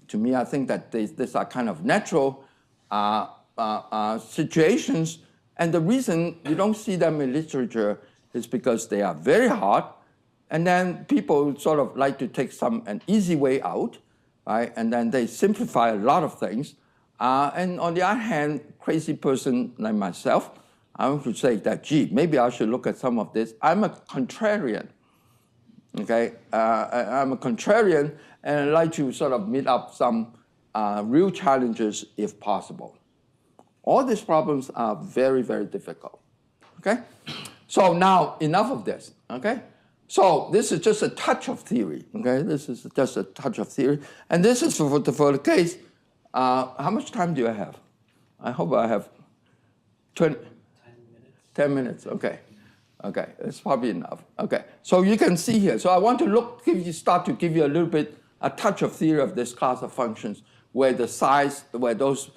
to me, I think that these are kind of natural situations, and the reason you don't see them in literature is because they are very hard, and then people sort of like to take an easy way out, right? And then they simplify a lot of things. And on the other hand, crazy person like myself, I want to say that, gee, maybe I should look at some of this. I'm a contrarian, okay? I'm a contrarian, and I like to sort of meet up some real challenges if possible. All these problems are very, very difficult, okay? So now, enough of this, okay? So this is just a touch of theory, okay? This is just a touch of theory. And this is for the case. How much time do I have? I hope I have 10 minutes. 10 minutes, okay. Okay, it's probably enough. Okay, so you can see here. So I want to start to give you a little bit, a touch of theory of this class of functions where those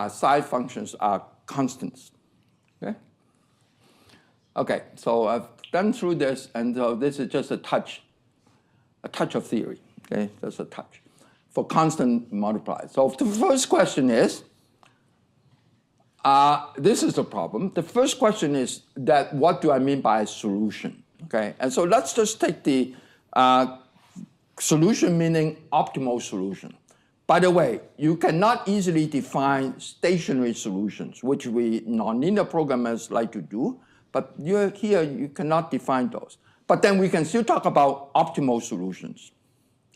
side functions are constants, okay? Okay, so I've done through this, and so this is just a touch of theory, okay? Just a touch for constant multipliers. So the first question is, this is the problem. The first question is that what do I mean by a solution, okay? And so let's just take the solution meaning optimal solution. By the way, you cannot easily define stationary solutions, which we nonlinear programmers like to do, but here you cannot define those. But then we can still talk about optimal solutions,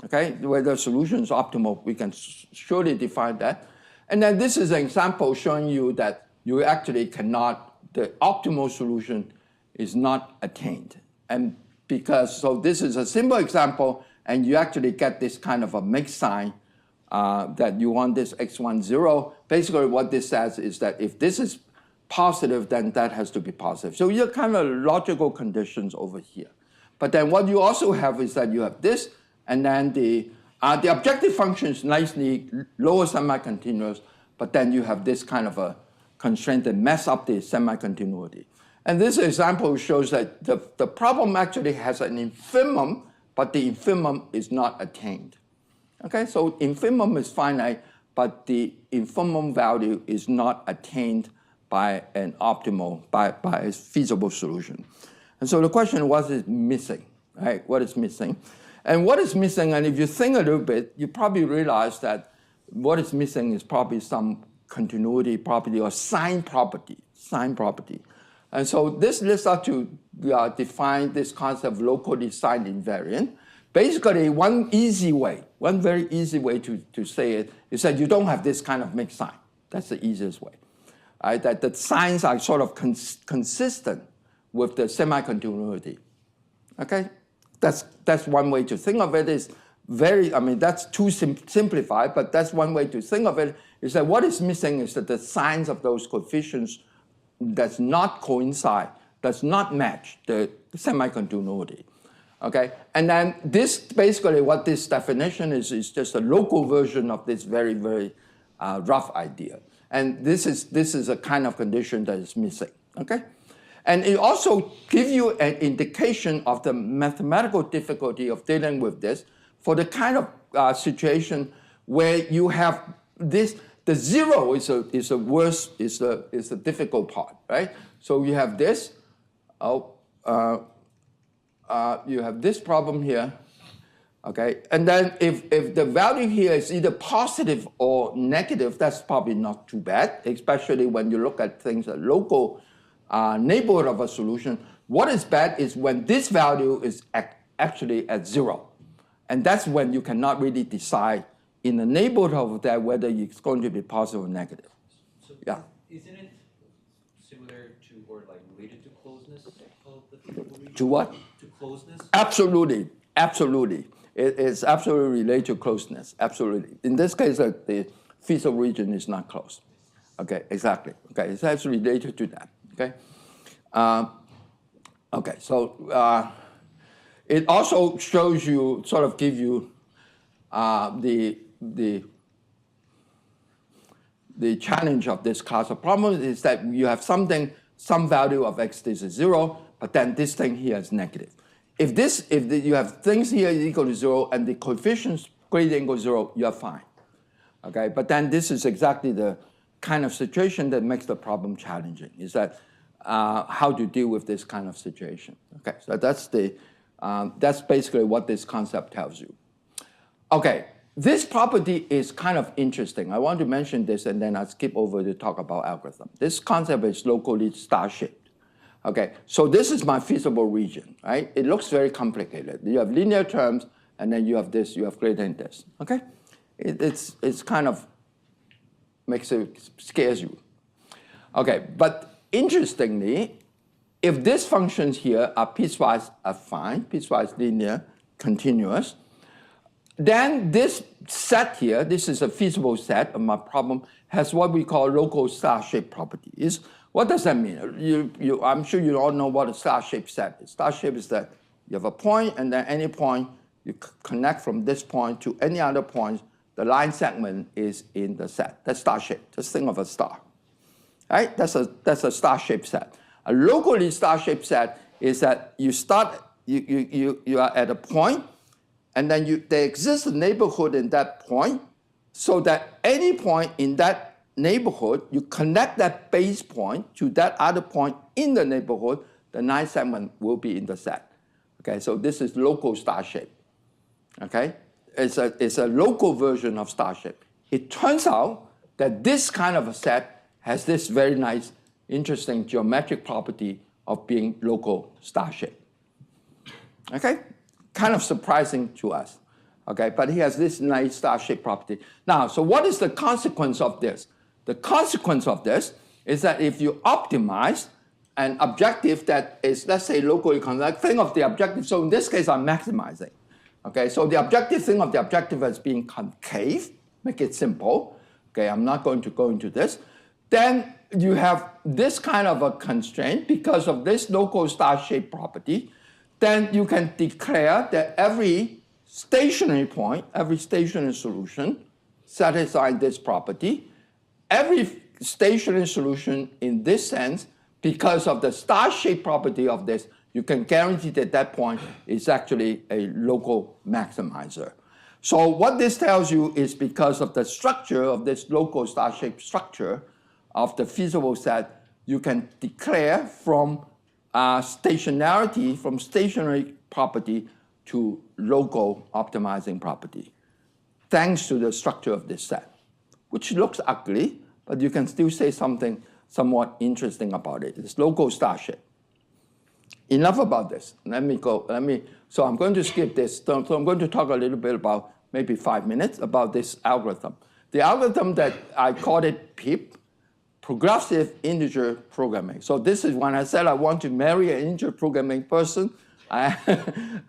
okay? Whether the solution is optimal, we can surely define that. And then this is an example showing you that you actually cannot, the optimal solution is not attained. And so this is a simple example, and you actually get this kind of a mixed sign that you want this x1, 0. Basically what this says is that if this is positive, then that has to be positive. So you have kind of logical conditions over here. But then what you also have is that you have this, and then the objective function is nicely lower semi-continuous, but then you have this kind of a constraint that mess up the semi-continuity. And this example shows that the problem actually has an infimum, but the infimum is not attained. Okay, so infimum is finite, but the infimum value is not attained by an optimal, by a feasible solution. And so the question, what is missing, right? What is missing? And what is missing, and if you think a little bit, you probably realize that what is missing is probably some continuity property or sign property. And so this leads us to define this concept of locally signed invariant. Basically, one very easy way to say it is that you don't have this kind of mixed sign. That's the easiest way. Right? That the signs are sort of consistent with the semi-continuity. Okay? That's one way to think of it. Is that's too simplified, but that's one way to think of it, is that what is missing is that the signs of those coefficients does not coincide, does not match the semi-continuity. Okay, and then this basically what this definition is just a local version of this very, very rough idea. And this is a kind of condition that is missing. Okay, and it also gives you an indication of the mathematical difficulty of dealing with this for the kind of situation where you have this. The zero is a difficult part, right? So you have this. You have this problem here, okay? And then if the value here is either positive or negative, that's probably not too bad, especially when you look at things at local neighborhood of a solution. What is bad is when this value is actually at zero. And that's when you cannot really decide in the neighborhood of that whether it's going to be positive or negative. So yeah. Isn't it similar to or like related to closeness of the feasible region? To what? To closeness? Absolutely, absolutely. It is absolutely related to closeness, absolutely. In this case, the feasible region is not close. Okay, exactly. Okay, it's actually related to that, okay? Okay, so it also shows you, sort of give you the challenge of this class of problems is that you have some value of x, this is 0, but then this thing here is negative. If you have things here equal to 0 and the coefficients greater than equal to 0, you're fine. Okay, but then this is exactly the kind of situation that makes the problem challenging, is that how to deal with this kind of situation. Okay, so that's basically what this concept tells you. Okay, this property is kind of interesting. I want to mention this and then I'll skip over to talk about algorithm. This concept is locally star-shaped. Okay, so this is my feasible region, right? It looks very complicated. You have linear terms and then you have this, you have greater than this, okay? It's kind of scares you. Okay, but interestingly, if these functions here are piecewise affine, piecewise linear, continuous, then this set here, this is a feasible set of my problem, has what we call local star-shaped properties. What does that mean? I'm sure you all know what a star-shaped set is. Star-shaped is that you have a point, and then any point, you connect from this point to any other point, the line segment is in the set. That's star-shaped. Just think of a star. Right? That's a star-shaped set. A locally star-shaped set is that you are at a point, and then there exists a neighborhood in that point, so that any point in that neighborhood, you connect that base point to that other point in the neighborhood, the line segment will be in the set. Okay, so this is local star-shaped. Okay, it's a local version of star-shaped. It turns out that this kind of a set has this very nice, interesting geometric property of being local star-shaped. Okay, kind of surprising to us. Okay, but he has this nice star-shaped property. Now, so what is the consequence of this? The consequence of this is that if you optimize an objective that is, let's say, locally convex, think of the objective. So in this case, I'm maximizing. Okay, so the objective, think of the objective as being concave, make it simple. Okay, I'm not going to go into this. Then you have this kind of a constraint because of this local star-shaped property. Then you can declare that every stationary point, every stationary solution satisfies this property. Every stationary solution in this sense, because of the star-shaped property of this, you can guarantee that that point is actually a local maximizer. So what this tells you is because of the structure of this local star-shaped structure of the feasible set, you can declare from stationarity, from stationary property to local optimizing property, thanks to the structure of this set, which looks ugly, but you can still say something somewhat interesting about it. It's local star-shaped. Enough about this. So I'm going to skip this. So I'm going to talk a little bit about, maybe 5 minutes, about this algorithm. The algorithm that I called it PIP, Progressive Integer Programming. So this is when I said I want to marry an integer programming person, I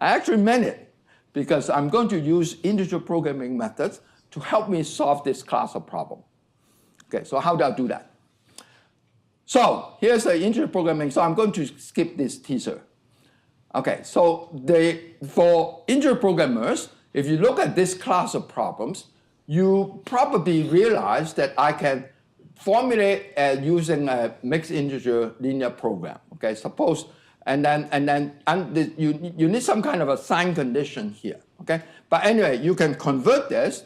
actually meant it, because I'm going to use integer programming methods to help me solve this class of problem. Okay, so how do I do that? So here's the integer programming. So I'm going to skip this teaser. Okay, so for integer programmers, if you look at this class of problems, you probably realize that I can formulate using a mixed integer linear program. Okay, suppose, and you need some kind of a sign condition here. Okay, but anyway, you can convert this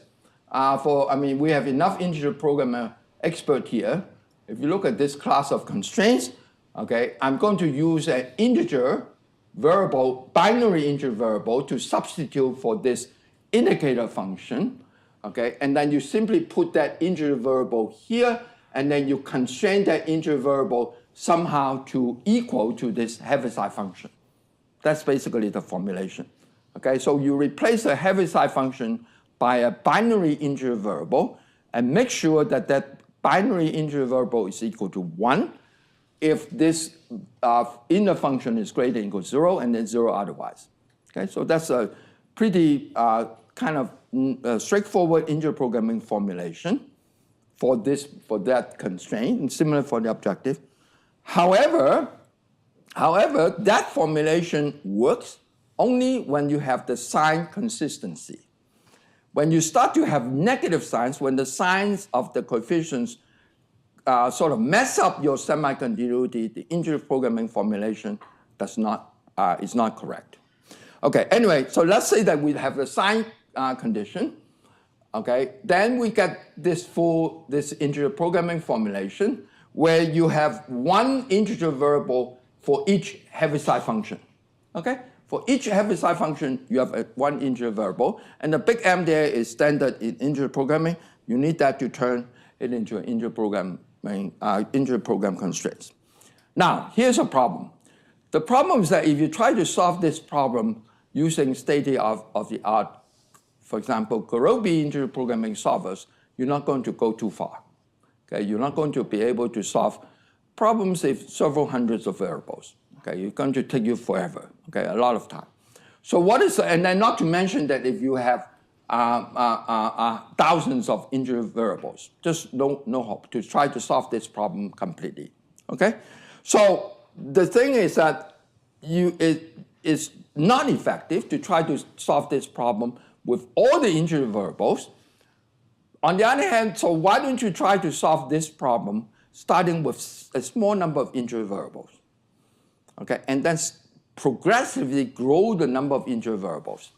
we have enough integer programmer expert here. If you look at this class of constraints, okay, I'm going to use an integer variable, binary integer variable to substitute for this indicator function, okay, and then you simply put that integer variable here, and then you constrain that integer variable somehow to equal to this Heaviside function. That's basically the formulation. Okay, so you replace the Heaviside function by a binary integer variable and make sure that that binary integer variable is equal to 1 if this inner function is greater than or equal to 0 and then 0 otherwise. Okay, so that's a pretty kind of straightforward integer programming formulation for that constraint, and similar for the objective. However, that formulation works only when you have the sign consistency. When you start to have negative signs, when the signs of the coefficients sort of mess up your semi-continuity, the integer programming formulation is not correct. Okay, anyway, so let's say that we have the sign condition. Okay, then we get this integer programming formulation where you have one integer variable for each Heaviside function. Okay, for each Heaviside function, you have one integer variable, and the big M there is standard in integer programming. You need that to turn it into an integer program constraints. Now, here's a problem. The problem is that if you try to solve this problem using state-of-the-art, for example, Gurobi integer programming solvers, you're not going to go too far. Okay, you're not going to be able to solve problems with several hundreds of variables. Okay, it's going to take you forever. Okay, a lot of time. So and then not to mention that if you have thousands of integer variables, just no hope to try to solve this problem completely. Okay, so the thing is that it is not effective to try to solve this problem with all the integer variables. On the other hand, so why don't you try to solve this problem starting with a small number of integer variables? Okay, and then progressively grow the number of integer variables.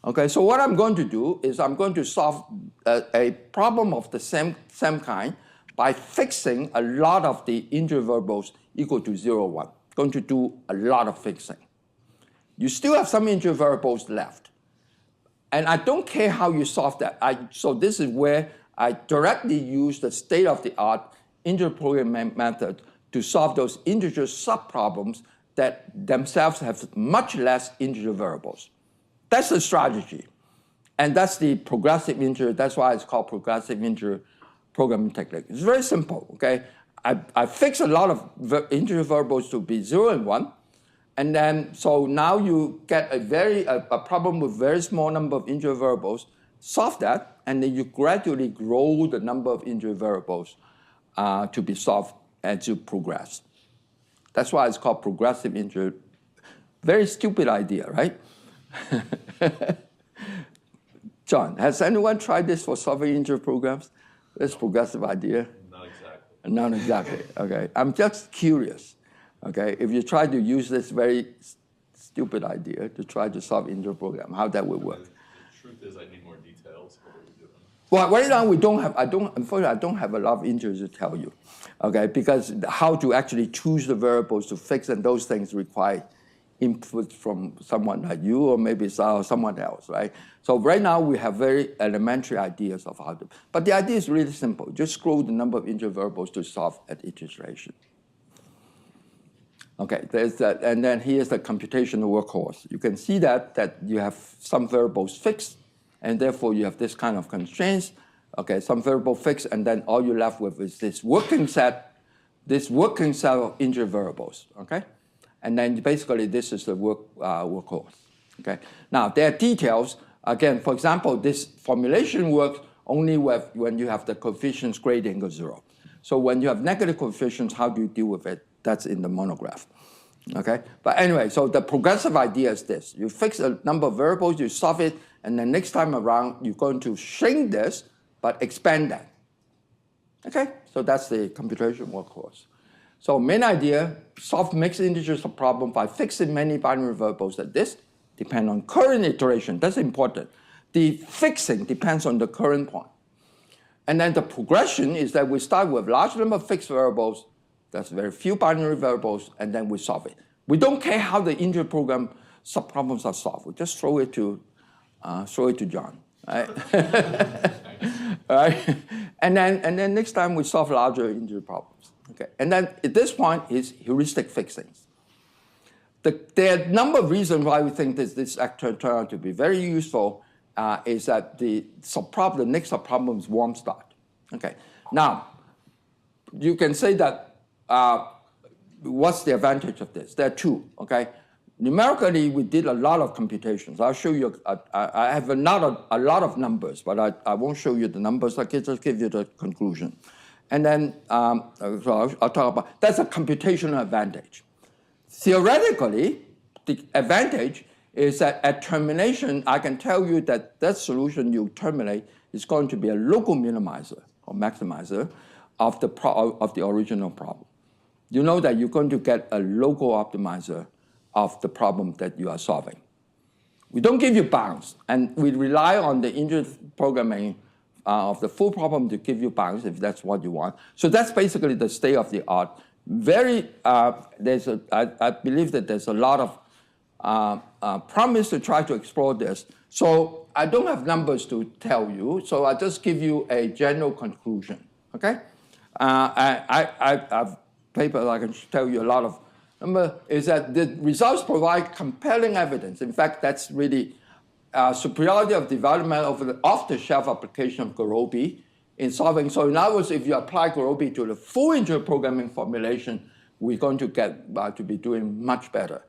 Okay, so what I'm going to do is I'm going to solve a problem of the same kind by fixing a lot of the integer variables equal to 0, 1. Going to do a lot of fixing. You still have some integer variables left. And I don't care how you solve that. So this is where I directly use the state-of-the-art integer programming method to solve those integer subproblems that themselves have much less integer variables. That's the strategy. And that's the progressive integer. That's why it's called progressive integer programming technique. It's very simple, okay? I fix a lot of integer variables to be 0 and 1. And then, so now you get a problem with very small number of integer variables, solve that, and then you gradually grow the number of integer variables to be solved as you progress. That's why it's called progressive integer. Very stupid idea, right? John, has anyone tried this for solving integer programs? This progressive idea? Not exactly. Not exactly, okay. I'm just curious. Okay, if you try to use this very stupid idea to try to solve integer program, how that would work? The truth is, I need more details. What are we doing? Well, right now we don't have. Unfortunately, I don't have a lot of integers to tell you. Okay, because how to actually choose the variables to fix and those things require input from someone like you or maybe someone else, right? So right now we have very elementary ideas of how to. But the idea is really simple. Just grow the number of integer variables to solve at each iteration. Okay, there's that, and then here's the computational workhorse. You can see that you have some variables fixed, and therefore you have this kind of constraints. Okay, some variable fixed, and then all you're left with is this working set of integer variables. Okay, and then basically this is the workhorse. Okay, now there are details. Again, for example, this formulation works only when you have the coefficients greater than or equal to 0. So when you have negative coefficients, how do you deal with it? That's in the monograph. Okay, but anyway, so the progressive idea is this. You fix a number of variables, you solve it, and then next time around, you're going to shrink this, but expand that. Okay, so that's the computation workhorse. So main idea, solve mixed integers problem by fixing many binary variables like this, depend on current iteration. That's important. The fixing depends on the current point. And then the progression is that we start with large number of fixed variables, that's very few binary variables, and then we solve it. We don't care how the integer program subproblems are solved. We just throw it to John. Right? Right? And then next time we solve larger integer problems. Okay. And then at this point is heuristic fixing. There are a number of reasons why we think this actually turned out to be very useful. Is that the next subproblem is warm start. Okay. Now, you can say that what's the advantage of this? There are two. Okay. Numerically, we did a lot of computations. I'll show you. I have a lot of numbers, but I won't show you the numbers. I can just give you the conclusion. And then so I'll talk about that's a computational advantage. Theoretically, the advantage is that at termination, I can tell you that that solution you terminate is going to be a local minimizer or maximizer of the original problem. You know that you're going to get a local optimizer of the problem that you are solving. We don't give you bounds, and we rely on the integer programming of the full problem to give you bounds if that's what you want. So that's basically the state of the art. I believe that there's a lot of promise to try to explore this. So I don't have numbers to tell you, so I just give you a general conclusion, okay? I have papers I can tell you a lot of. Number is that the results provide compelling evidence. In fact, that's really superiority of development of the off-the-shelf application of Gurobi in solving. So in other words, if you apply Gurobi to the full integer programming formulation, we're going to get to be doing much better.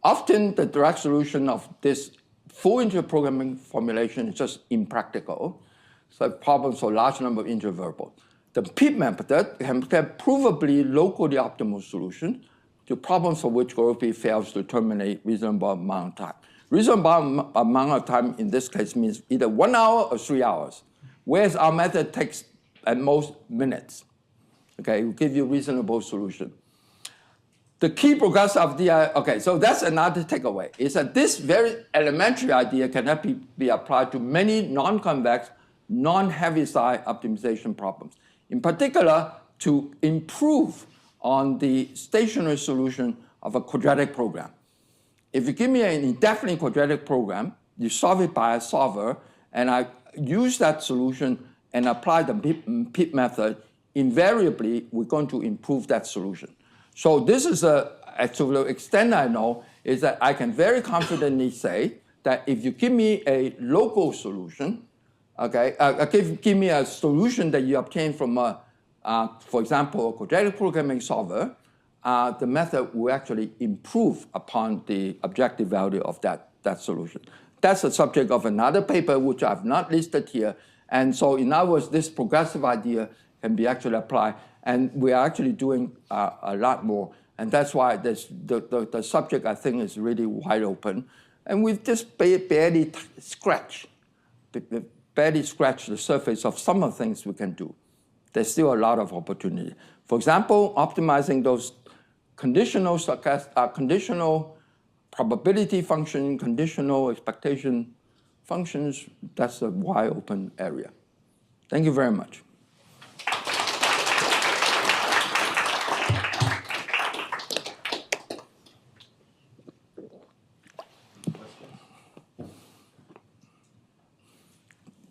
Often, the direct solution of this full integer programming formulation is just impractical. So problems for large number of integer variables. The PIP method can provably locally optimal solution to problems for which Gurobi fails to terminate reasonable amount of time. Reasonable amount of time in this case means either 1 hour or 3 hours, whereas our method takes at most minutes. Okay, it will give you a reasonable solution. The key progress of the, okay, so that's another takeaway, is that this very elementary idea cannot be applied to many non-convex, non-Heaviside optimization problems. In particular, to improve on the stationary solution of a quadratic program. If you give me an indefinite quadratic program, you solve it by a solver, and I use that solution and apply the PIP method, invariably, we're going to improve that solution. So this is to the extent I know, is that I can very confidently say that if you give me a local solution, okay, give me a solution that you obtain from for example, a quadratic programming solver, the method will actually improve upon the objective value of that solution. That's the subject of another paper, which I've not listed here. And so in other words, this progressive idea can be actually applied. And we are actually doing a lot more. And that's why the subject, I think, is really wide open. And we've just barely scratched the surface of some of the things we can do. There's still a lot of opportunity. For example, optimizing those conditional probability function, conditional expectation functions, that's a wide open area. Thank you very much.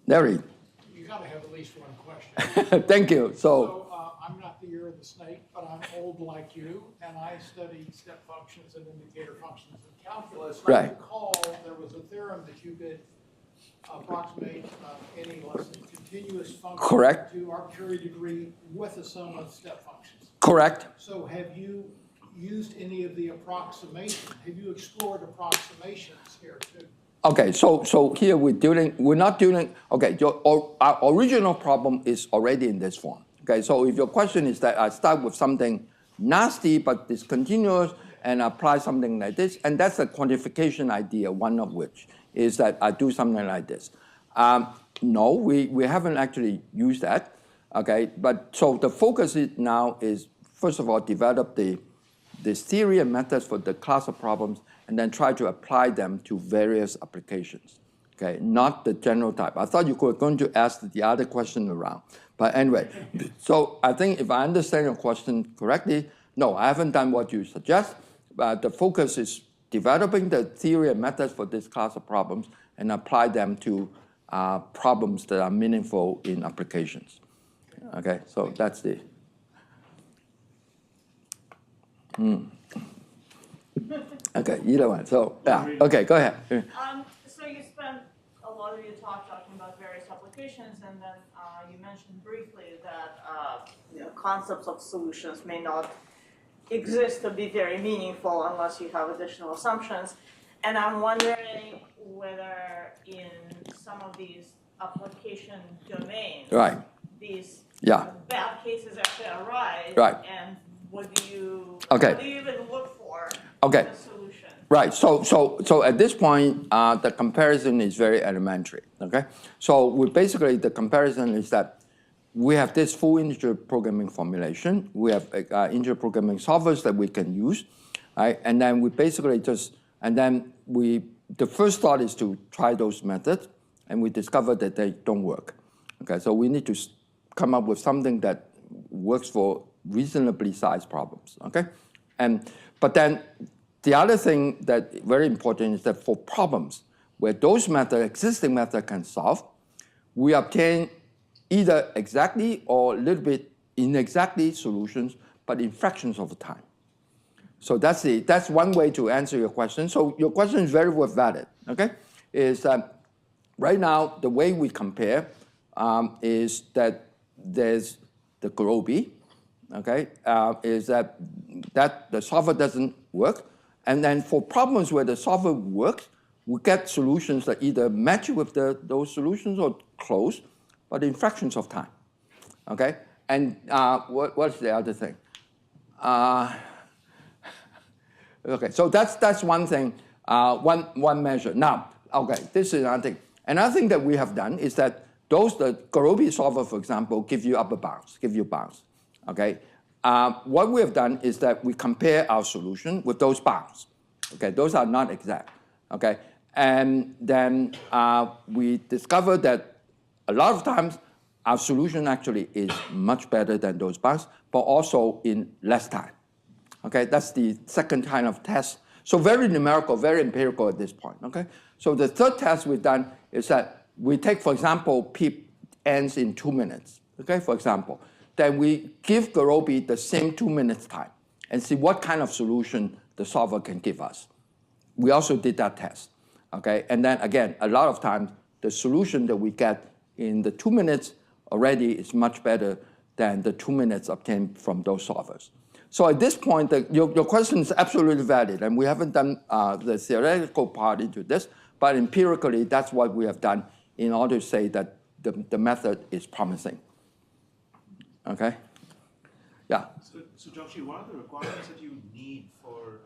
Larry. You got to have at least one question. Thank you. So I'm not the year of the snake, but I'm old like you, and I studied step functions and indicator functions in calculus. Right. I recall there was a theorem that you could approximate any less than continuous function Correct. to arbitrary degree with a sum of step functions. Correct. So have you used any of the approximation? Have you explored approximations here too? Okay, so here we're not dealing, okay, our original problem is already in this form. Okay, so if your question is that I start with something nasty but discontinuous, and apply something like this. And that's a quantification idea, one of which is that I do something like this. No, we haven't actually used that, okay? But so the focus now is, first of all, develop this theory and methods for the class of problems, and then try to apply them to various applications, okay? Not the general type. I thought you were going to ask the other question around. But anyway, so I think if I understand your question correctly, no, I haven't done what you suggest. But the focus is developing the theory and methods for this class of problems and apply them to problems that are meaningful in applications. Okay, so that's the. Okay, either one. So yeah, okay, go ahead. So you spent a lot of your talk talking about various applications, and then you mentioned briefly that concepts of solutions may not exist to be very meaningful unless you have additional assumptions. And I'm wondering whether in some of these application domains, Right. these Yeah. bad cases actually arise, Right. and what do you even look for Okay. in a solution? Right. So at this point, the comparison is very elementary. Okay. So basically the comparison is that we have this full integer programming formulation. We have integer programming solvers that we can use, right? And then we basically the first thought is to try those methods, and we discover that they don't work. Okay. So we need to come up with something that works for reasonably sized problems. Okay. But then the other thing that very important is that for problems where those existing methods can solve, we obtain either exactly or a little bit inexactly solutions, but in fractions of the time. So that's one way to answer your question. So your question is very well valid, okay? Is right now, the way we compare is that there's the Gurobi, okay? Is that the solver doesn't work. And then for problems where the solver works, we get solutions that either match with those solutions or close, but in fractions of time, okay? And what's the other thing? Okay, so that's one thing, one measure. Now, okay, this is another thing. Another thing that we have done is that the Gurobi solver, for example, give you upper bounds, okay? What we have done is that we compare our solution with those bounds. Okay, those are not exact. Okay, and then we discover that a lot of times our solution actually is much better than those bounds, but also in less time. Okay, that's the second kind of test. So very numerical, very empirical at this point. Okay, so the third test we've done is that we take, for example, PEEP ends in 2 minutes. Okay, for example. Then we give Gurobi the same 2 minutes time and see what kind of solution the solver can give us. We also did that test, okay? And then again, a lot of times, the solution that we get in the 2 minutes already is much better than the 2 minutes obtained from those solvers. So at this point, your question is absolutely valid, and we haven't done the theoretical part into this, but empirically, that's what we have done in order to say that the method is promising. Okay. Yeah. So Jong Shi, one of the requirements that you need for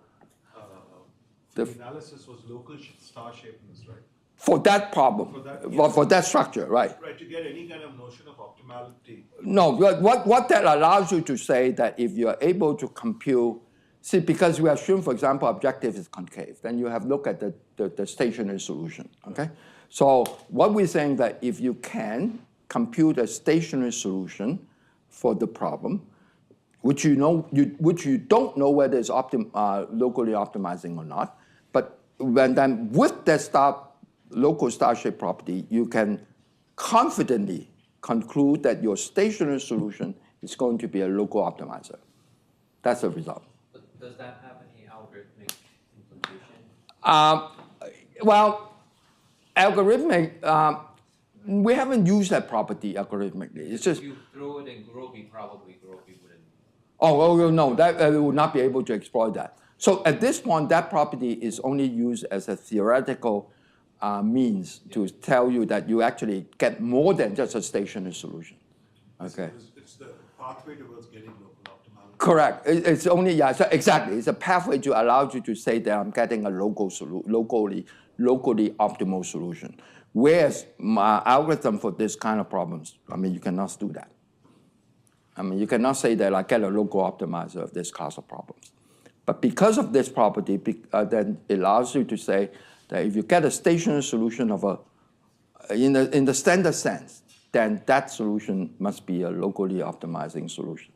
the analysis was local star shapedness, right? For that problem, for that structure, right? Right, to get any kind of notion of optimality. No, what that allows you to say that if you are able to compute, see, because we assume, for example, objective is concave, then you have look at the stationary solution, okay? So what we're saying that if you can compute a stationary solution for the problem, which you don't know whether it's locally optimizing or not, but then with that local star shape property, you can confidently conclude that your stationary solution is going to be a local optimizer. That's the result. But does that have any algorithmic implication? Well, algorithmic. We haven't used that property algorithmically. It's just if you throw it in Gurobi, probably Gurobi wouldn't. Oh no, that we will not be able to exploit that. So at this point, that property is only used as a theoretical means to tell you that you actually get more than just a stationary solution. Okay. It's the pathway towards getting local optimality. Correct. It's only, yeah, so exactly. It's a pathway to allow you to say that I'm getting a locally optimal solution. Whereas my algorithm for this kind of problems, I mean, you cannot do that. I mean, you cannot say that I get a local optimizer of this class of problems. But because of this property, then it allows you to say that if you get a stationary solution of in the standard sense, then that solution must be a locally optimizing solution.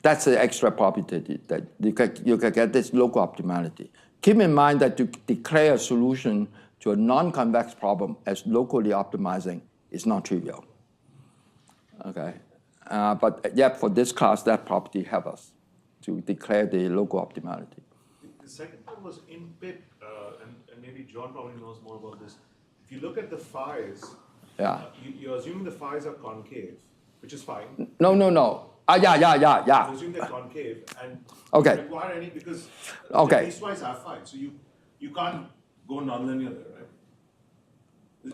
That's the extra property that you can get this local optimality. Keep in mind that to declare a solution to a non-convex problem as locally optimizing is not trivial. Okay, but yet for this class, that property helps us to declare the local optimality. The second one was in PIP, and maybe John probably knows more about this. If you look at the phi's, Yeah. You're assuming the phi's are concave, which is fine. No. Yeah. You assume they're concave, and Okay. you require any, because Okay. they're piecewise affine, so you can't go nonlinear there, right?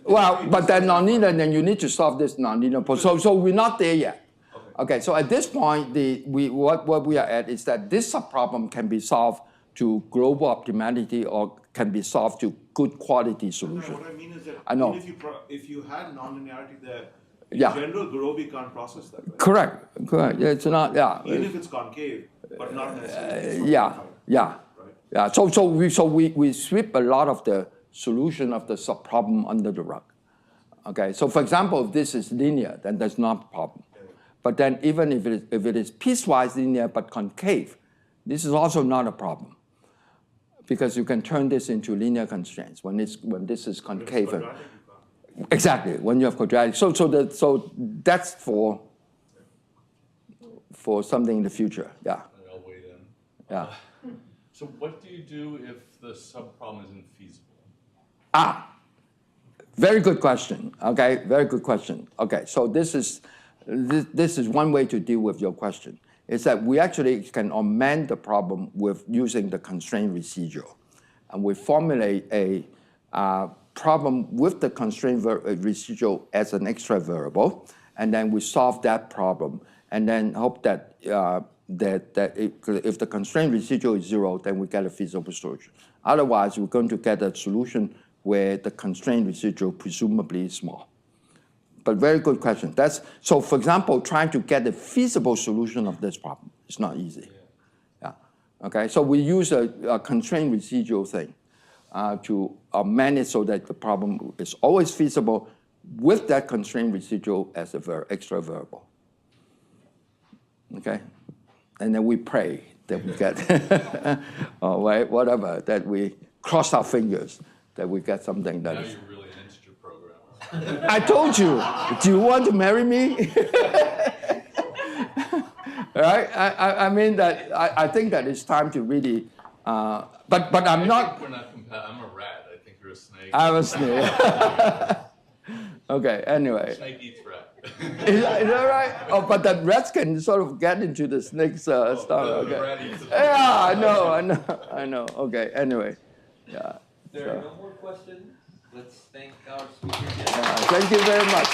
Well, but then nonlinear, then you need to solve this nonlinear problem. So we're not there yet. Okay, so at this point, what we are at is that this subproblem can be solved to global optimality or can be solved to good quality solution. No, what I mean is that I know. even if you had nonlinearity there, in Yeah. general, Gurobi can't process that, right? Correct. It's not, yeah. Even if it's concave, but not necessarily. Yeah. Right. Yeah, so we sweep a lot of the solution of the subproblem under the rug. Okay, so for example, if this is linear, then there's not a problem. But then even if it is piecewise linear but concave, this is also not a problem, because you can turn this into linear constraints when this is concave. Exactly, when you have quadratic. So that's for something in the future. Yeah. I'll wait in. Yeah. So what do you do if the subproblem isn't feasible? Very good question. Okay, very good question. Okay, so this is one way to deal with your question. Is that we actually can amend the problem with using the constraint residual, and we formulate a problem with the constraint residual as an extra variable, and then we solve that problem, and then hope that if the constraint residual is 0, then we get a feasible solution. Otherwise, we're going to get a solution where the constraint residual presumably is small. But very good question. So for example, trying to get a feasible solution of this problem is not easy. Yeah. Okay, so we use a constraint residual thing to amend it so that the problem is always feasible with that constraint residual as an extra variable. Okay, and then we pray that we get, or whatever, that we cross our fingers that we get something that Now is. you're really an integer programmer. I told you. Do you want to marry me? Right? I mean that. I think that it's time to really. But I'm I not. think we're not I'm a rat. I think you're a snake. I'm a snake. Okay. Anyway. Snake eats rat. Is that right? Oh, but the rats can sort of get into the snake's stomach. The Okay. rat eats the Yeah, I know. Okay. Anyway. Yeah. There are no more questions. Let's thank our speaker again. Thank you very much.